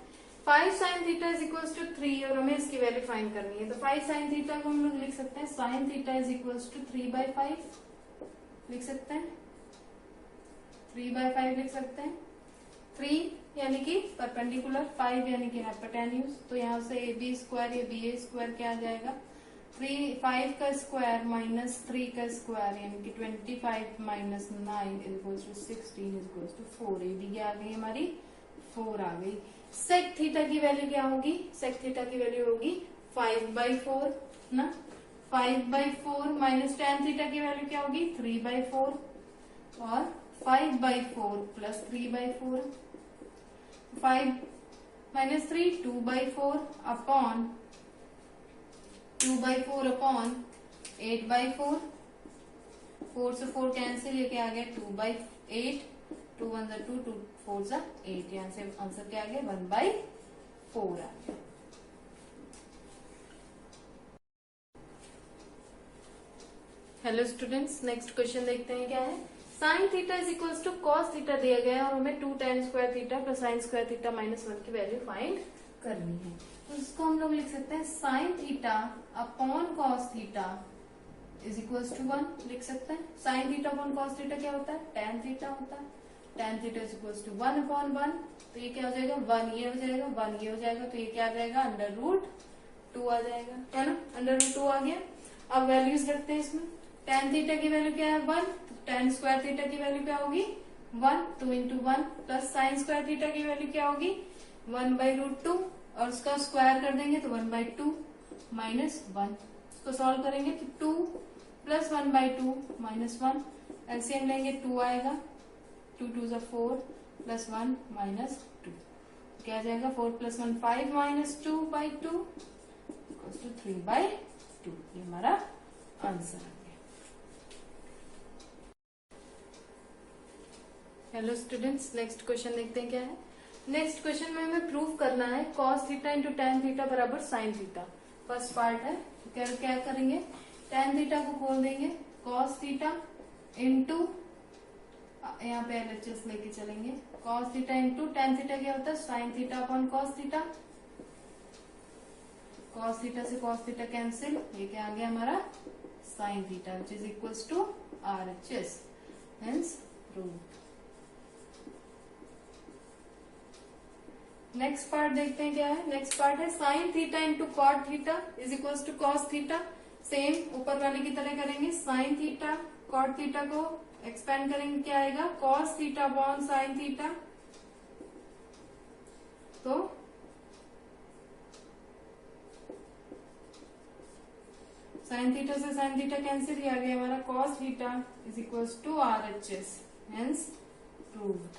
5 sine theta is equals to 3 और हमें इसकी वैल्यू फाइंड करनी है। तो 5 साइन थीटा को हम लोग लिख सकते हैं sine theta is equals to 3/5 लिख सकते हैं, 3/5 लिख सकते हैं। 3 यानी कि परपेंडिकुलर, 5 यानी कि हाइपोटेन्यूज, तो यहाँ से AB स्क्वायर या BA स्क्वायर क्या आ जाएगा 5 का स्क्वायर माइनस 3 का स्क्वायर यानी कि 25 minus 9 is equals to 16 is equals to 4। AB क्या आ गई हमारी 4 आ गई। सेक थीटा की वैल्यू क्या होगी, सेक थीटा की वैल्यू होगी 5/4 ना, 5/4 माइनस tan थीटा की वैल्यू क्या होगी 3/4 और 5/4 प्लस 3/4, 5 माइनस 3 2/4 अपॉन 2/4 अपॉन 8/4, 4 से 4 कैंसिल, ये क्या आ गया 2/8, 2 1 2 2 4 8, यहाँ से आंसर क्या आ गया 1/4 आ गया। हेलो स्टूडेंट्स, नेक्स्ट क्वेश्चन देखते हैं क्या है। Sine theta is equals to cos theta दिया गया है और हमें 2 tan square theta plus sine square theta minus 1 की वैल्यू फाइंड करनी है। तो इसको हम लोग लिख सकते हैं sine theta upon cos theta is equals to 1 लिख सकते हैं। Sine theta upon cos theta क्या होता है tan थीटा होता है, tan theta is equals to 1/1, तो ये क्या हो जाएगा 1 ये हो जाएगा 1 ये हो जाएगा, तो ये क्या आ जाएगा √2 आ जाएगा, है ना, √2 आ गया। अब वैल्यूज रखते हैं इसमें। tan थीटा की वैल्यू क्या है 1, tan स्क्वायर थीटा की वैल्यू क्या होगी 1, 2 into 1 plus sine square theta की वैल्यू क्या होगी 1/√2 और उसका स्क्वायर कर देंगे तो 1/2 माइनस 1। इसको सॉल्व करेंगे तो 2 प्लस 1/2 माइनस 1, एलसीएम लेंगे 2 आएगा, 2 2 जा 4 प्लस 1 माइनस 2, क्या आ जाएगा 4 प्लस 1 5 माइनस 2/2 इक्वल्स टू 3/2। ये हमारा आंसर है। हेलो स्टूडेंट्स, नेक्स्ट क्वेश्चन देखते हैं क्या है। नेक्स्ट क्वेश्चन में हमें प्रूव करना है cos theta into tan theta बराबर sin थीटा। फर्स्ट पार्ट है, क्या करेंगे tan थीटा को खोल देंगे, cos थीटा इंटू यहाँ पे LHS लेके चलेंगे, cos theta into tan theta क्या होता है sin theta upon cos theta, cos theta से cos थीटा कैंसिल, ये क्या आ गया हमारा sin theta which is equals to RHS, hence proved. Next part देखते हैं क्या है। नेक्स्ट पार्ट है sine theta into cot theta is equals to cos theta. Same ऊपर वाले की तरह करेंगे, साइन थीटा कॉट थीटा को एक्सपेंड करेंगे, क्या आएगा cos theta upon sine theta, तो साइन थीटा से साइन थीटा कैंसिल, आ गया हमारा cos theta is equals to RHS, hence proved.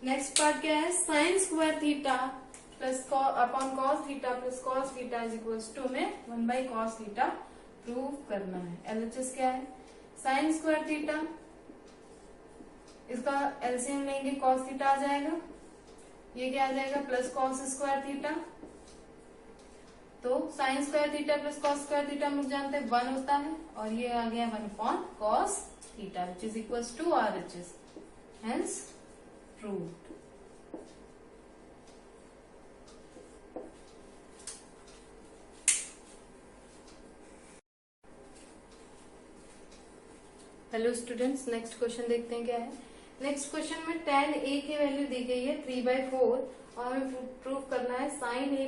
Next part क्या है, sine square theta plus upon cos theta plus cos theta is equals to में 1/cos theta prove करना है। LHS क्या है साइन स्क्वायर थीटा, इसका एलसीएम लेंगे cos theta आ जाएगा, ये क्या आ जाएगा प्लस कॉस स्क्वायर थीटा, तो sine square theta plus cos square theta हम लोग जानते हैं 1 होता है, और ये आ गया 1/cos theta which is equals to RHS, hence proved. Hello students, next question देखते हैं क्या है। नेक्स्ट क्वेश्चन में tan a की वैल्यू दी गई है 3/4 और हमें प्रूफ करना है sine A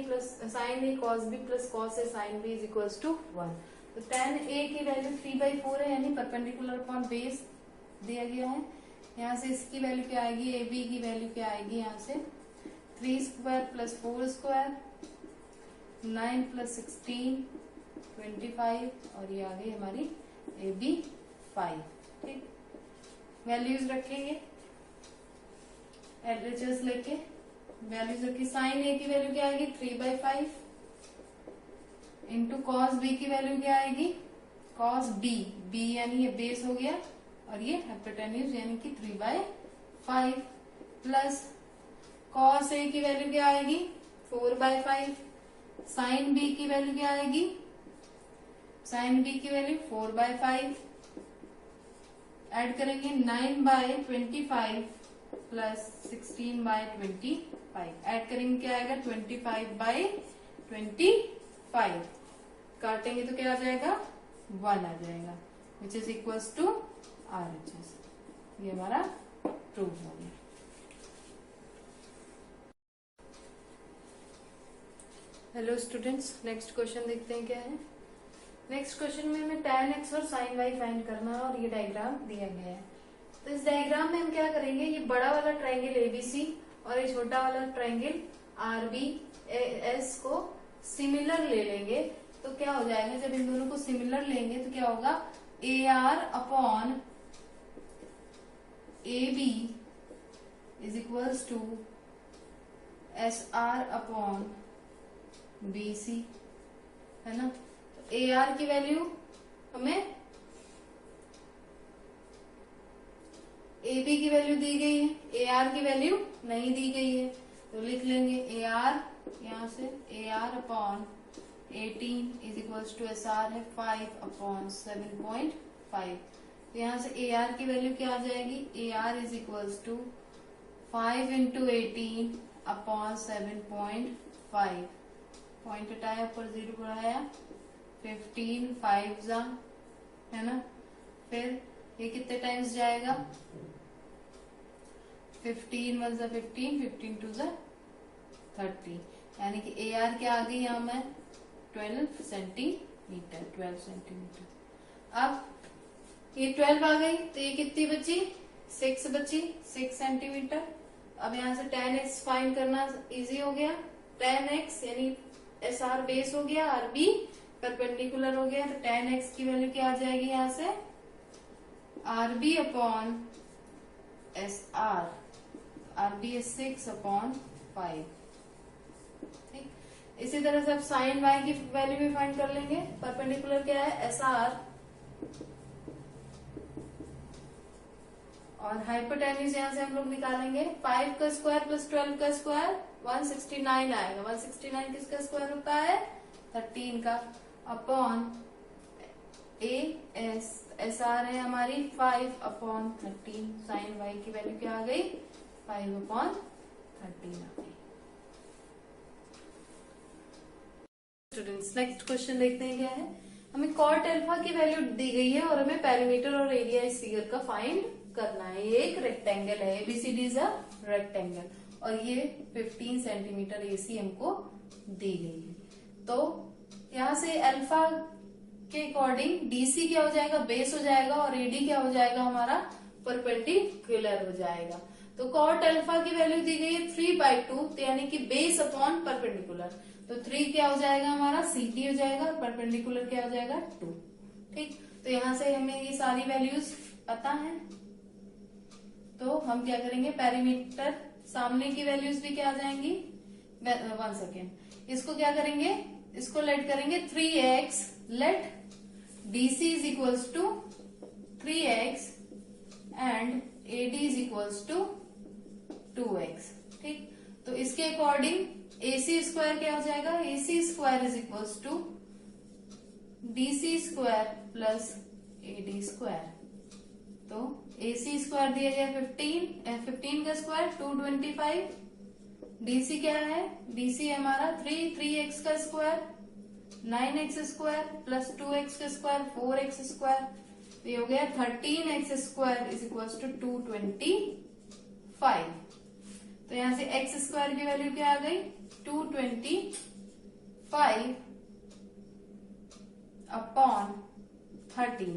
cos B plus cos A sine B is equals to 1। तो tan ए की वैल्यू 3/4 है, यानी परपेंडिकुलर अपॉन बेस दिया गया है। यहाँ से इसकी वैल्यू क्या आएगी, ए बी की वैल्यू क्या आएगी, यहाँ से 3 स्क्वायर प्लस 4 स्क्वायर 9 प्लस 16 25 और ये आ गई हमारी ए बी 5। ठीक, वैल्यूज रखेंगे एलएचएस लेके, वैल्यूज रखी। साइन ए की वैल्यू क्या आएगी 3/5 इंटू कॉस बी की वैल्यू क्या आएगी, कॉस बी, बी यानी ये बेस हो गया और ये हाइपोटेन्यूज यानी कि 3/5 प्लस कॉस ए की वैल्यू क्या आएगी 4/5, साइन बी की वैल्यू क्या आएगी, साइन बी की वैल्यू 4/5, ऐड करेंगे 9/25 प्लस 16/25, ऐड करेंगे क्या आएगा 25/25, काटेंगे तो क्या आ जाएगा 1 आ जाएगा, which is equals to RHS। ये हमारा प्रूफ हो गया। हेलो स्टूडेंट्स, नेक्स्ट क्वेश्चन देखते हैं क्या है। नेक्स्ट क्वेश्चन में हमें tan x और sin y फाइंड करना है और ये डायग्राम दिया गया है। तो इस डायग्राम में हम क्या करेंगे, ये बड़ा वाला ट्रायंगल ABC और ये छोटा वाला ट्रायंगल RBS को सिमिलर ले लेंगे। तो क्या हो जाएगा, जब इन दोनों को सिमिलर लेंगे तो क्या होगा, AR upon AB is equals to SR upon BC, है ना। तो AR की वैल्यू हमें AB की वैल्यू दी गई है, AR की वैल्यू नहीं दी गई है, तो लिख लेंगे AR, यहाँ से AR upon 18 is equals to SR है 5 अपॉन 7.5। तो यहाँ से AR की वैल्यू क्या आ जाएगी, AR is equals to 5 into 18 upon 7.5, point हटाया ऊपर 0 बढ़ाया 15 5 जा, है ना। फिर ये कितने टाइम्स जाएगा, 15 1 जा 15, 15 2 जा 30, यानी कि AR क्या आ गई यहाँ में 12 सेंटीमीटर, 12 सेंटीमीटर। अब ये 12 आ गई तो ये कितनी बची, 6 बची, 6 सेंटीमीटर। अब यहाँ से tan x फाइंड करना इजी हो गया, tan x यानी SR बेस हो गया, RB परपेंडिकुलर हो गया, तो tan x की वैल्यू क्या आ जाएगी, यहाँ से RB upon SR, RB is 6 upon 5। ठीक, इसी तरह से अब साइन y की वैल्यू भी फाइंड कर लेंगे। परपेंडिकुलर क्या है SR और हाइपोटेन्यूज यहाँ से हम लोग निकालेंगे 5 का स्क्वायर प्लस 12 का स्क्वायर 169 आएगा। 169 किसका स्क्वायर होता है 13 का, अपॉन SR है हमारी 5 अपॉन 13, साइन y की वैल्यू क्या आ गई 5 अपॉन 13 आ गई। स्टूडेंट्स नेक्स्ट क्वेश्चन देखते हैं क्या है। हमें कॉट अल्फा की वैल्यू दी गई है और हमें पेरीमीटर और एरिया इस फिगर का फाइंड करना है। ये एक रेक्टेंगल है, ABCD इज अ रेक्टेंगल और ये 15 सेंटीमीटर AC हमको दी गई है। तो यहाँ से अल्फा के अकॉर्डिंग DC क्या हो जाएगा, बेस हो जाएगा, और AD क्या हो जाएगा हमारा परपेंडिकुलर हो जाएगा। तो कॉट अल्फा की वैल्यू दी गई है 3/2, यानी कि बेस अपॉन परपेंडिकुलर, तो 3 क्या हो जाएगा हमारा CT हो जाएगा, परपेंडिकुलर क्या हो जाएगा 2। ठीक, तो यहाँ से हमें ये सारी वैल्यूज पता है, तो हम क्या करेंगे, पेरीमीटर सामने की वैल्यूज भी क्या आ जाएंगी, 1 सेकेंड, इसको क्या करेंगे, इसको लेट करेंगे 3x, let DC is equals to 3x and AD is equals to 2x। ठीक, तो इसके अकॉर्डिंग AC स्क्वायर क्या हो जाएगा, AC square is equals to DC square plus AD square. तो AC स्क्वायर दिया गया 15 का स्क्वायर 225, DC क्या है, DC हमारा 3x का square 9x square plus 2x का स्क्वायर 4x स्क्वायर, ये हो गया 13x square is equal to 225। तो यहां से एक्स स्क्वायर की वैल्यू क्या आ गई 225 अपॉन 13।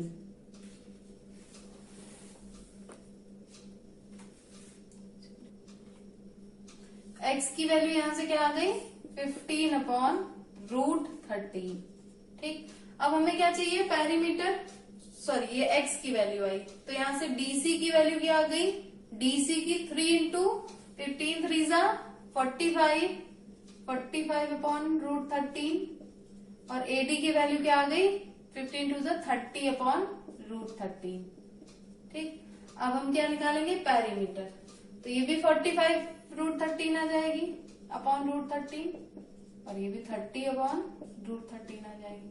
एक्स की वैल्यू यहां से क्या आ गई 15 अपॉन √13। ठीक, अब हमें क्या चाहिए पेरीमीटर, सॉरी ये एक्स की वैल्यू आई, तो यहां से डीसी की वैल्यू क्या आ गई, डीसी की 3 इंटू 15 3 जा 45 अपॉन √13 और एडी की वैल्यू क्या आ गई 15 2 जा 30 अपॉन √13। ठीक, अब हम क्या निकालेंगे पेरीमीटर, तो ये भी 45 √13 आ जाएगी अपॉन √13 और ये भी 30 अपॉन √13 आ जाएगी।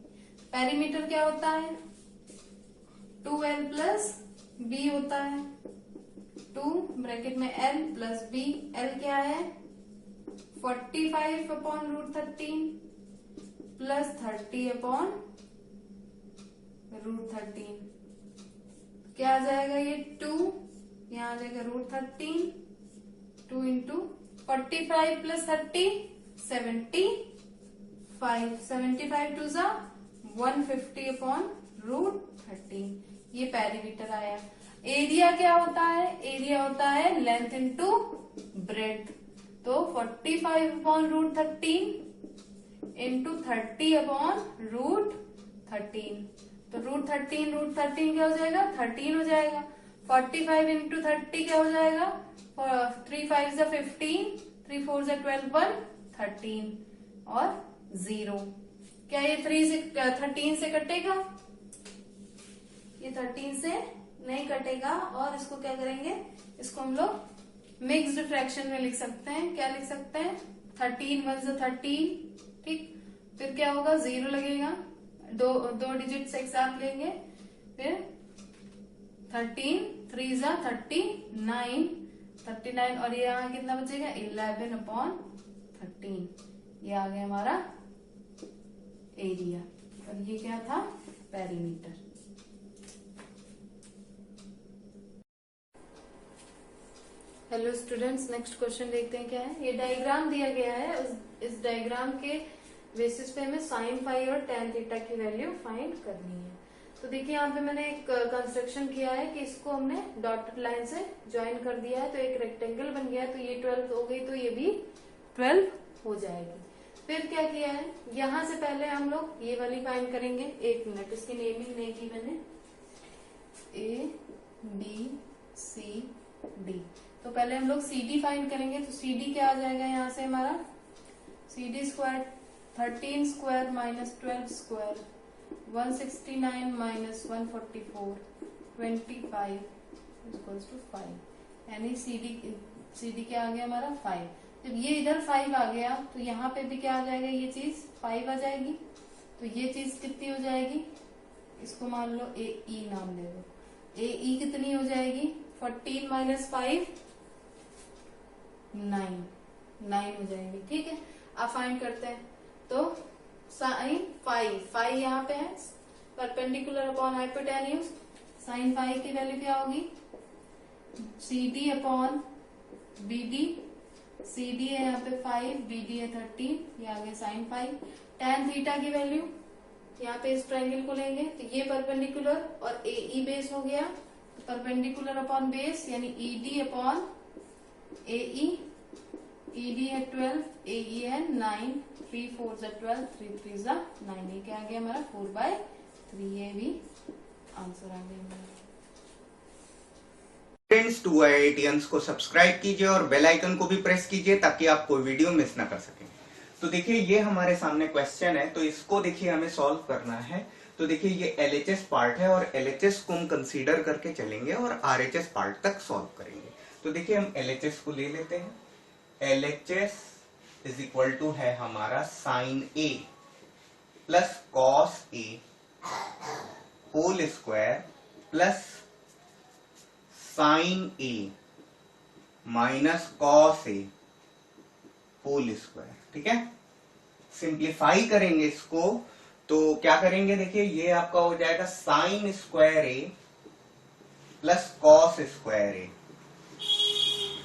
पेरीमीटर क्या होता है 2l प्लस b होता है, 2 ब्रैकेट में l प्लस b, l क्या है 45 अपॉन √13 प्लस 30 अपॉन √13, क्या आ जाएगा ये 2, यहाँ आ जाएगा √13, 2 इंटू 45 प्लस 30 75 टू जा 150 अपॉन √13, ये पेरीमीटर आया। एरिया क्या होता है, एरिया होता है लेंथ इंटू ब्रेड्थ, तो 45 अपॉन √13 इंटू 30 अपॉन √13, तो √13 क्या हो जाएगा 13 हो जाएगा। 45 इंटू 30 क्या हो जाएगा 3 5 जा 15, 3 4 जा 12 1 13 और 0, क्या ये 13 से कटेगा, ये 13 से नहीं कटेगा और इसको क्या करेंगे, इसको हम लोग मिक्स्ड फ्रैक्शन में लिख सकते हैं। क्या लिख सकते हैं 13 1 जा 13, ठीक, फिर क्या होगा 0 लगेगा, दो डिजिट्स एक साथ लेंगे, फिर 13 3 जा 39 और ये यहाँ कितना बचेगा 11 अपॉन 13, ये आ गया हमारा एरिया और ये क्या था perimeter. Hello students, next question देखते हैं क्या है। ये डायग्राम दिया गया है, इस डायग्राम के बेसिस पे हमें साइन फाई और टेन थीटा की वैल्यू फाइंड करनी है। तो देखिए यहाँ पे मैंने एक कंस्ट्रक्शन किया है कि इसको हमने डॉटेड लाइन से ज्वाइन कर दिया है, तो एक रेक्टेंगल बन गया है, तो ये 12 हो गई, तो ये भी 12 हो जाएगी। फिर क्या किया है, यहां से पहले हम लोग ये वाली फाइंड करेंगे, 1 मिनट इसकी नेमिंग नहीं की मैंने, ABCD, तो पहले हम लोग CD फाइंड करेंगे, तो CD क्या आ जाएगा यहाँ से हमारा CD square 13 square minus 12 square 169 minus 144 25 equals to 5, यानी CD क्या आ गया हमारा 5। जब ये इधर 5 आ गया तो यहाँ पे भी क्या आ जाएगा, ये चीज 5 आ जाएगी, तो ये चीज कितनी हो जाएगी, इसको मान लो AE नाम दे दो, AE कितनी हो जाएगी 14 माइनस 5 9 हो जाएगी। ठीक है, अब फाइंड करते हैं, तो साइन फाई यहाँ पे है, perpendicular upon hypotenuse, sine phi की वैल्यू क्या होगी CD अपॉन BD, CD है यहाँ पे 5, BD है 13, ये आ गया साइन 5। tan थीटा की वैल्यू यहाँ पे इस ट्रायंगल को लेंगे, तो ये परपेंडिकुलर और AE बेस हो गया, तो परपेंडिकुलर अपॉन बेस यानी ED अपॉन AE, ED है 12, AE है 9, 3 4 जा 12, 3 3 जा 9, ये क्या आ गया हमारा 4/3, ये भी आंसर आ गया हमारा। फ्रेंड्स, 2IITians को सब्सक्राइब कीजिए और बेल आइकन को भी प्रेस कीजिए ताकि आप कोई वीडियो मिस ना कर सकें। तो देखिए ये हमारे सामने क्वेश्चन है, तो इसको देखिए हमें सॉल्व करना है। तो देखिए ये LHS पार्ट है और LHS को हम कंसीडर करके चलेंगे और RHS पार्ट तक सॉल्व करेंगे। तो देखिए हम LHS को ले लेते हैं। LHS इज इक्वल टू है हमारा sine A plus cos A whole square plus sine A minus cos A whole square. ठीक है, सिंप्लीफाई करेंगे इसको, तो क्या करेंगे, देखिए ये आपका हो जाएगा sine square A plus cos square A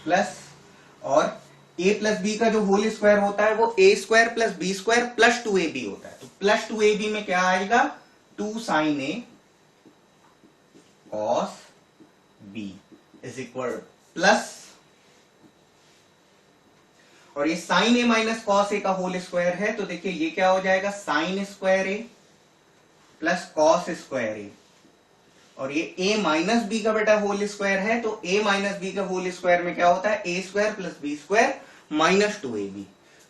plus और ए प्लस बी का जो होल स्क्वायर होता है वो A square plus B square plus 2ab होता है। तो प्लस 2ab में क्या आएगा, 2 sin a cos b is equal plus, और ये sign A minus cos A का होल स्क्वायर है, तो देखिए ये क्या हो जाएगा, sine square A plus cos square ए, और ये a माइनस बी का बेटा होल स्क्वायर है, तो a माइनस बी का होल स्क्वायर में क्या होता है, a square plus B square minus 2ab।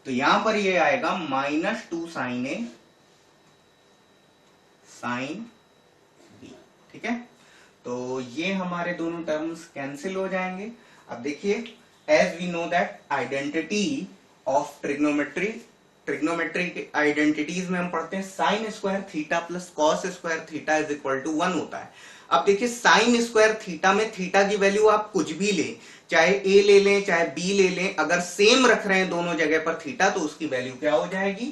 तो यहां पर ये आएगा minus 2 sine a sine b. ठीक है, तो ये हमारे दोनों टर्म्स कैंसिल हो जाएंगे। अब देखिए, as we know that identity of trigonometry के आइडेंटिटीज में हम पढ़ते हैं sine square theta plus cos square theta is equal to 1 होता है। अब देखिए, साइन स्क्वायर थीटा में थीटा की वैल्यू आप कुछ भी ले, चाहे ए ले लें चाहे बी ले लें, अगर सेम रख रहे हैं दोनों जगह पर थीटा, तो उसकी वैल्यू क्या हो जाएगी,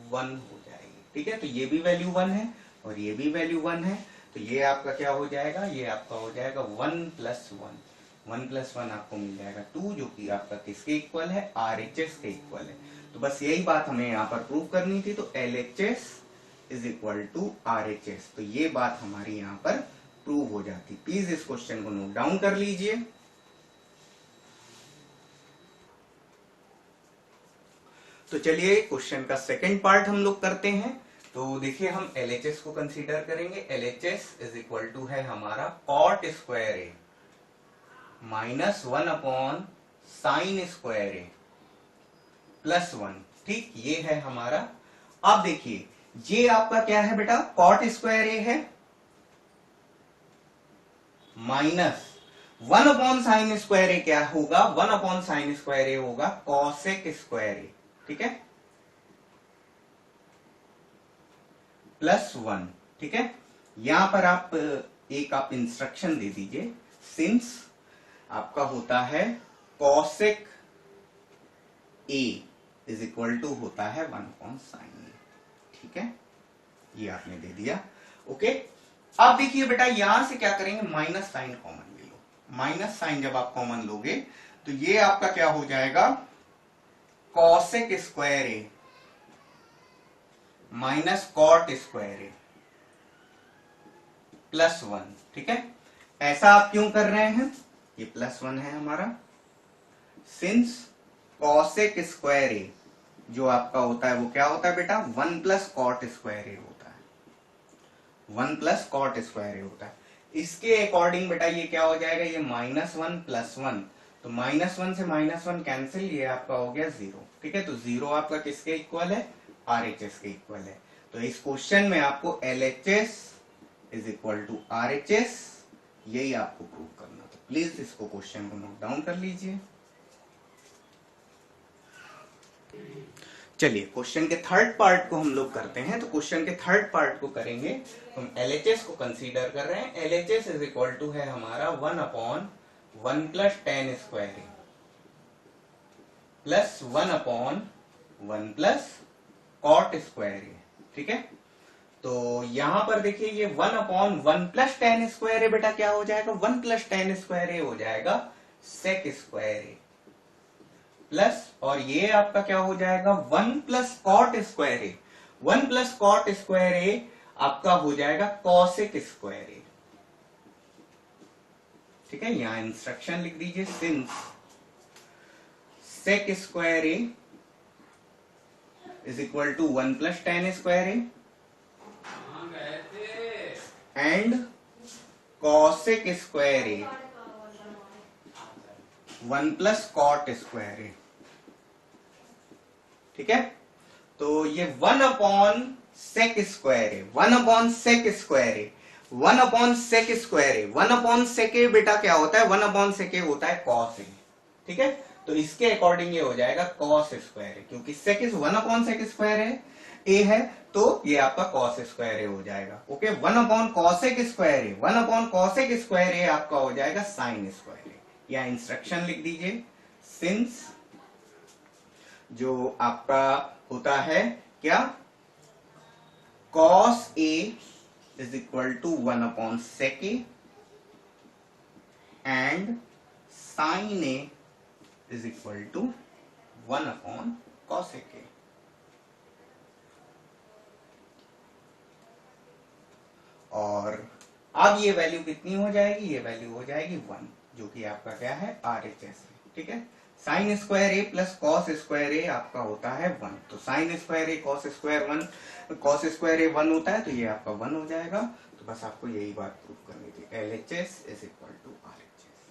1 हो जाएगी। ठीक है, तो ये भी वैल्यू 1 है और ये भी वैल्यू 1 है, तो ये आपका क्या हो जाएगा, ये आपका हो जाएगा 1 प्लस 1 आपको मिल जाएगा 2, जो कि आपका किसके इक्वल है, RHS के इक्वल है। तो बस यही बात हमें यहाँ पर प्रूव करनी थी, तो LHS is equal to RHS, तो ये बात हमारी यहाँ पर प्रूव हो जाती। प्लीज इस क्वेश्चन को नोट डाउन कर लीजिए। तो चलिए क्वेश्चन का सेकंड पार्ट हम लोग करते हैं। तो देखिए, हम LHS को कंसीडर करेंगे। LHS इज इक्वल टू है हमारा cot square A minus 1 upon sine square A plus 1। ठीक, ये है हमारा। अब देखिए, ये आपका क्या है बेटा, कॉट स्क्वायर ए है माइनस 1 अपॉन साइन स्क्वायर ए क्या होगा, 1 अपॉन साइन स्क्वायर ए होगा कॉसेक स्क्वायर ए। ठीक है, प्लस 1। ठीक है, यहां पर आप एक इंस्ट्रक्शन दे दीजिए, सिंस आपका होता है cosec a is equal to होता है 1 अपॉन साइन ए। ठीक है, ये आपने दे दिया। ओके, अब देखिए बेटा, यहां से क्या करेंगे, माइनस साइन कॉमन ले लो। माइनस साइन जब आप कॉमन लोगे तो ये आपका क्या हो जाएगा, cosec square A minus cot square A plus 1। ठीक है, ऐसा आप क्यों कर रहे हैं, ये प्लस 1 है हमारा, सिंस कॉसेक स्क्वायर ए जो आपका होता है वो क्या होता है बेटा, 1 प्लस कॉट स्क्वायर ए होता है, 1 प्लस कॉट स्क्वायर ए होता है। इसके अकॉर्डिंग बेटा ये क्या हो जाएगा, ये माइनस 1 प्लस 1, तो माइनस 1 से माइनस 1 कैंसिल, ये आपका हो गया 0। ठीक है, तो 0 आपका किसके इक्वल है, RHS के इक्वल है। तो इस क्वेश्चन में आपको LHS is equal to RHS यही आपको प्रूव करना। तो प्लीज इसको क्वेश्चन को नोट डाउन कर लीजिए। चलिए क्वेश्चन के थर्ड पार्ट को हम लोग करते हैं। तो क्वेश्चन के थर्ड पार्ट को करेंगे, हम LHS को कंसीडर कर रहे हैं। LHS इज इक्वल टू है हमारा 1 upon 1 plus tan square A plus 1 upon 1 plus cot square A. ठीक है, तो यहां पर देखिए, ये 1 upon 1 plus tan square A बेटा क्या हो जाएगा, 1 प्लस टेन स्क्वायर ए हो जाएगा सेक स्क्वायर ए प्लस, और ये आपका क्या हो जाएगा 1 plus cot square A, 1 plus cot square ए आपका हो जाएगा कॉसेक स्क्वायर ए। ठीक है, यहां इंस्ट्रक्शन लिख दीजिए, since sec square A is equal to 1 plus tan square A and cosec square A 1 plus cot square A. ठीक है, तो ये 1 upon sec square A, 1 upon sec square A, 1 upon sec square A, 1 upon sec A बेटा क्या होता है, 1 upon sec ए होता है कॉस ए। ठीक है, तो इसके अकॉर्डिंग ये हो जाएगा कॉस स्क्वायर ए, क्योंकि सेक 1 अपॉन सेक स्क्वायर ए है, तो ये आपका कॉस स्क्वायर ए हो जाएगा। Okay, 1 upon cosec square A, 1 upon cosec square ए आपका हो जाएगा साइन स्क्वायर ए। या इंस्ट्रक्शन लिख दीजिए, सिंस जो आपका होता है क्या, cos a is equal to 1 upon sec a and sine A is equal to 1/cosec a। और अब ये वैल्यू कितनी हो जाएगी, ये वैल्यू हो जाएगी 1, जो कि आपका क्या है RHS है। ठीक है, sine square A plus cos square ए आपका होता है 1, तो sine square A cos square 1, cos square A 1 होता है, तो ये आपका 1 हो जाएगा। तो बस आपको यही बात प्रूव करनी थी, LHS is equal to RHS।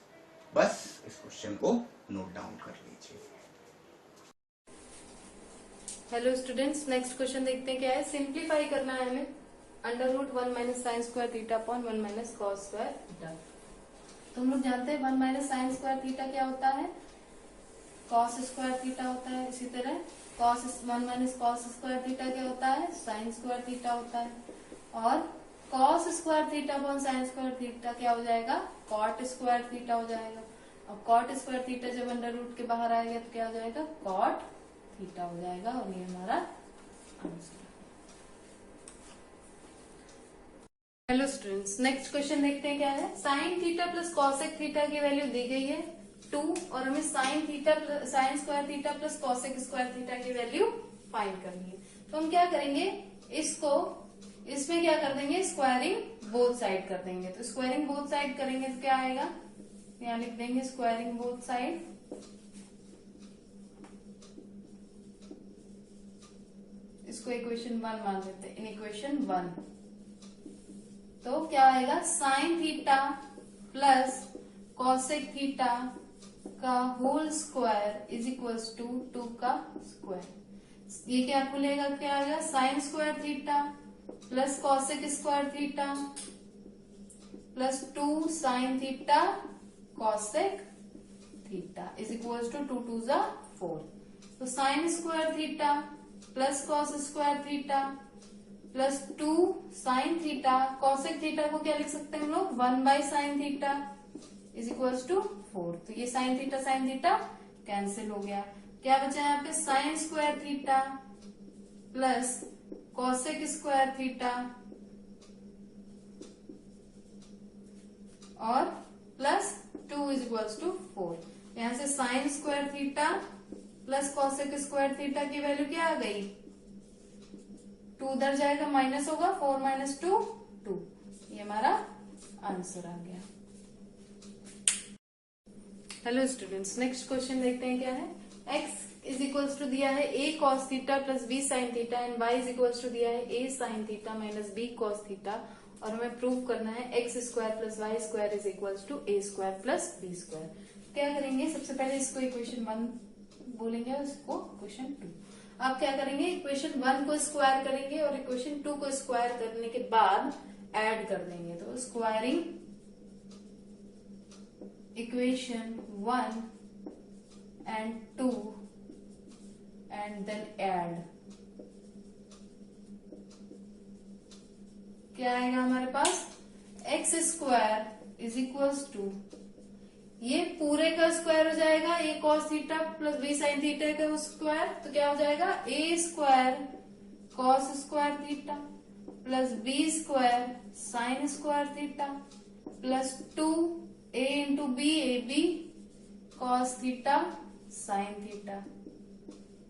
बस इस क्वेश्चन को नोट डाउन कर लीजिए। हेलो स्टूडेंट्स, नेक्स्ट क्वेश्चन देखते हैं क्या है। सिंप्लीफाई करना है हमें √1 minus sign square theta upon 1 minus cos square theta. तो हम लोग जानते हैं 1 माइनस साइन स्क्वायर थीटा क्या होता है, कॉस स्क्वायर थीटा होता है। इसी तरह 1 माइनस कॉस स्क्वायर थीटा क्या होता है, साइन स्क्वायर थीटा होता है। और cos square theta upon sign square theta क्या हो जाएगा, कॉट स्क्वायर थीटा हो जाएगा। और कॉट स्क्वायर थीटा जब अंडर रूट के बाहर आएगा तो क्या हो जाएगा, कॉट थीटा हो जाएगा। और ये हमारा answer. Hello students, next question देखते हैं क्या है। Sine theta plus cosec theta की वैल्यू दी गई है 2 और हमें sign square theta plus cosec square theta की वैल्यू फाइंड करनी है। तो हम क्या करेंगे, इसमें क्या कर देंगे, स्क्वायरिंग बोथ साइड कर देंगे। तो स्क्वायरिंग बोथ साइड करेंगे तो क्या आएगा, यहाँ लिख देंगे स्क्वायरिंग बोथ साइड। इसको इक्वेशन 1 मान लेते हैं, इन इक्वेशन 1। तो क्या आएगा, sine theta plus cosec theta का whole square is equals to 2 का स्क्वायर। ये क्या खुलेगा, क्या आएगा, sine square theta plus cosec square theta plus 2 sine theta cosec theta is equals to 2 2 जा 4। तो sine square theta plus cos square theta plus 2 sine theta, cosec theta को क्या लिख सकते हैं हम लोग, 1 by sine theta is equals to 4। तो ये साइन थीटा कैंसिल हो गया। क्या बचा यहाँ पे, sign square theta plus cosec square theta और प्लस 2 इज इक्वल्स टू 4। यहां से sign square theta plus cosec square theta की वैल्यू क्या आ गई, 2 उधर जाएगा माइनस होगा, 4 माइनस 2 2। ये हमारा आंसर आ गया। हेलो स्टूडेंट्स, नेक्स्ट क्वेश्चन देखते हैं क्या है। x इज इक्वल्स टू दिया है a cos theta plus b sin theta and y is equals to दिया है a sin theta minus b cos theta. और हमें प्रूव करना है x square plus y square is equals to a square plus b square. क्या करेंगे, सबसे पहले इसको इक्वेशन 1 बोलेंगे और इसको इक्वेशन 2। अब क्या करेंगे, इक्वेशन 1 को स्क्वायर करेंगे और इक्वेशन 2 को स्क्वायर करने के बाद ऐड कर देंगे। तो squaring equation 1 and 2 and then add, क्या आएगा हमारे पास, x square is equals to, ये पूरे का स्क्वायर हो जाएगा, A cos theta plus B sine theta का स्क्वायर, तो क्या हो जाएगा, A square cos square theta plus B square sine square theta plus 2 A into B, A B cos theta sine theta.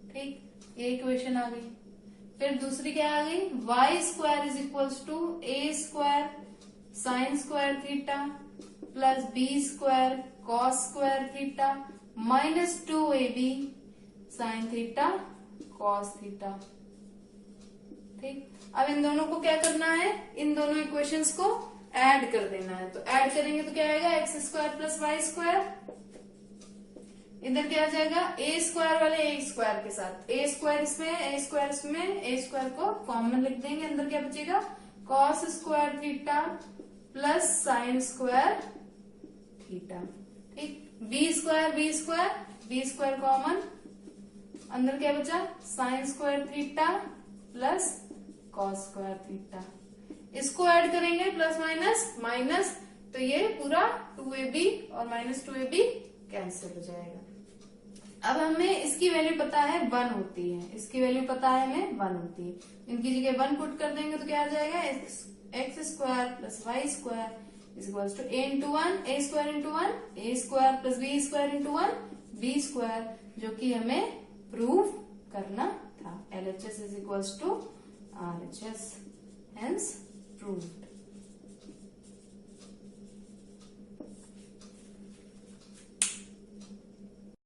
ठीक, ये इक्वेशन आ गई। फिर दूसरी क्या आ गई, y square is equals to a square sine square theta plus B square cos square theta minus 2ab sine theta cos theta. ठीक, अब इन दोनों को क्या करना है, इन दोनों इक्वेशंस को ऐड कर देना है। तो ऐड करेंगे तो क्या आएगा, x square plus y square, इधर क्या आ जाएगा, ए स्क्वायर वाले ए स्क्वायर के साथ ए स्क्वायर इसमें, ए स्क्वायर इसमें, ए स्क्वायर को कॉमन लिख देंगे, अंदर क्या बचेगा, cos square theta plus sine square theta. ठीक, बी स्क्वायर कॉमन, अंदर क्या बचा, sign square theta plus cos square theta. इसको ऐड करेंगे प्लस माइनस, तो ये पूरा 2ab और माइनस 2ab कैंसिल हो जाएगा। अब हमें इसकी वैल्यू पता है 1 होती है, इसकी वैल्यू पता है हमें 1 होती है, इनकी जगह 1 पुट कर देंगे तो क्या आ जाएगा, x square plus y square is equals to a into 1 a square into 1 a square plus B square into 1 b square, जो कि हमें प्रूव करना था। LHS is equals to RHS, hence prove.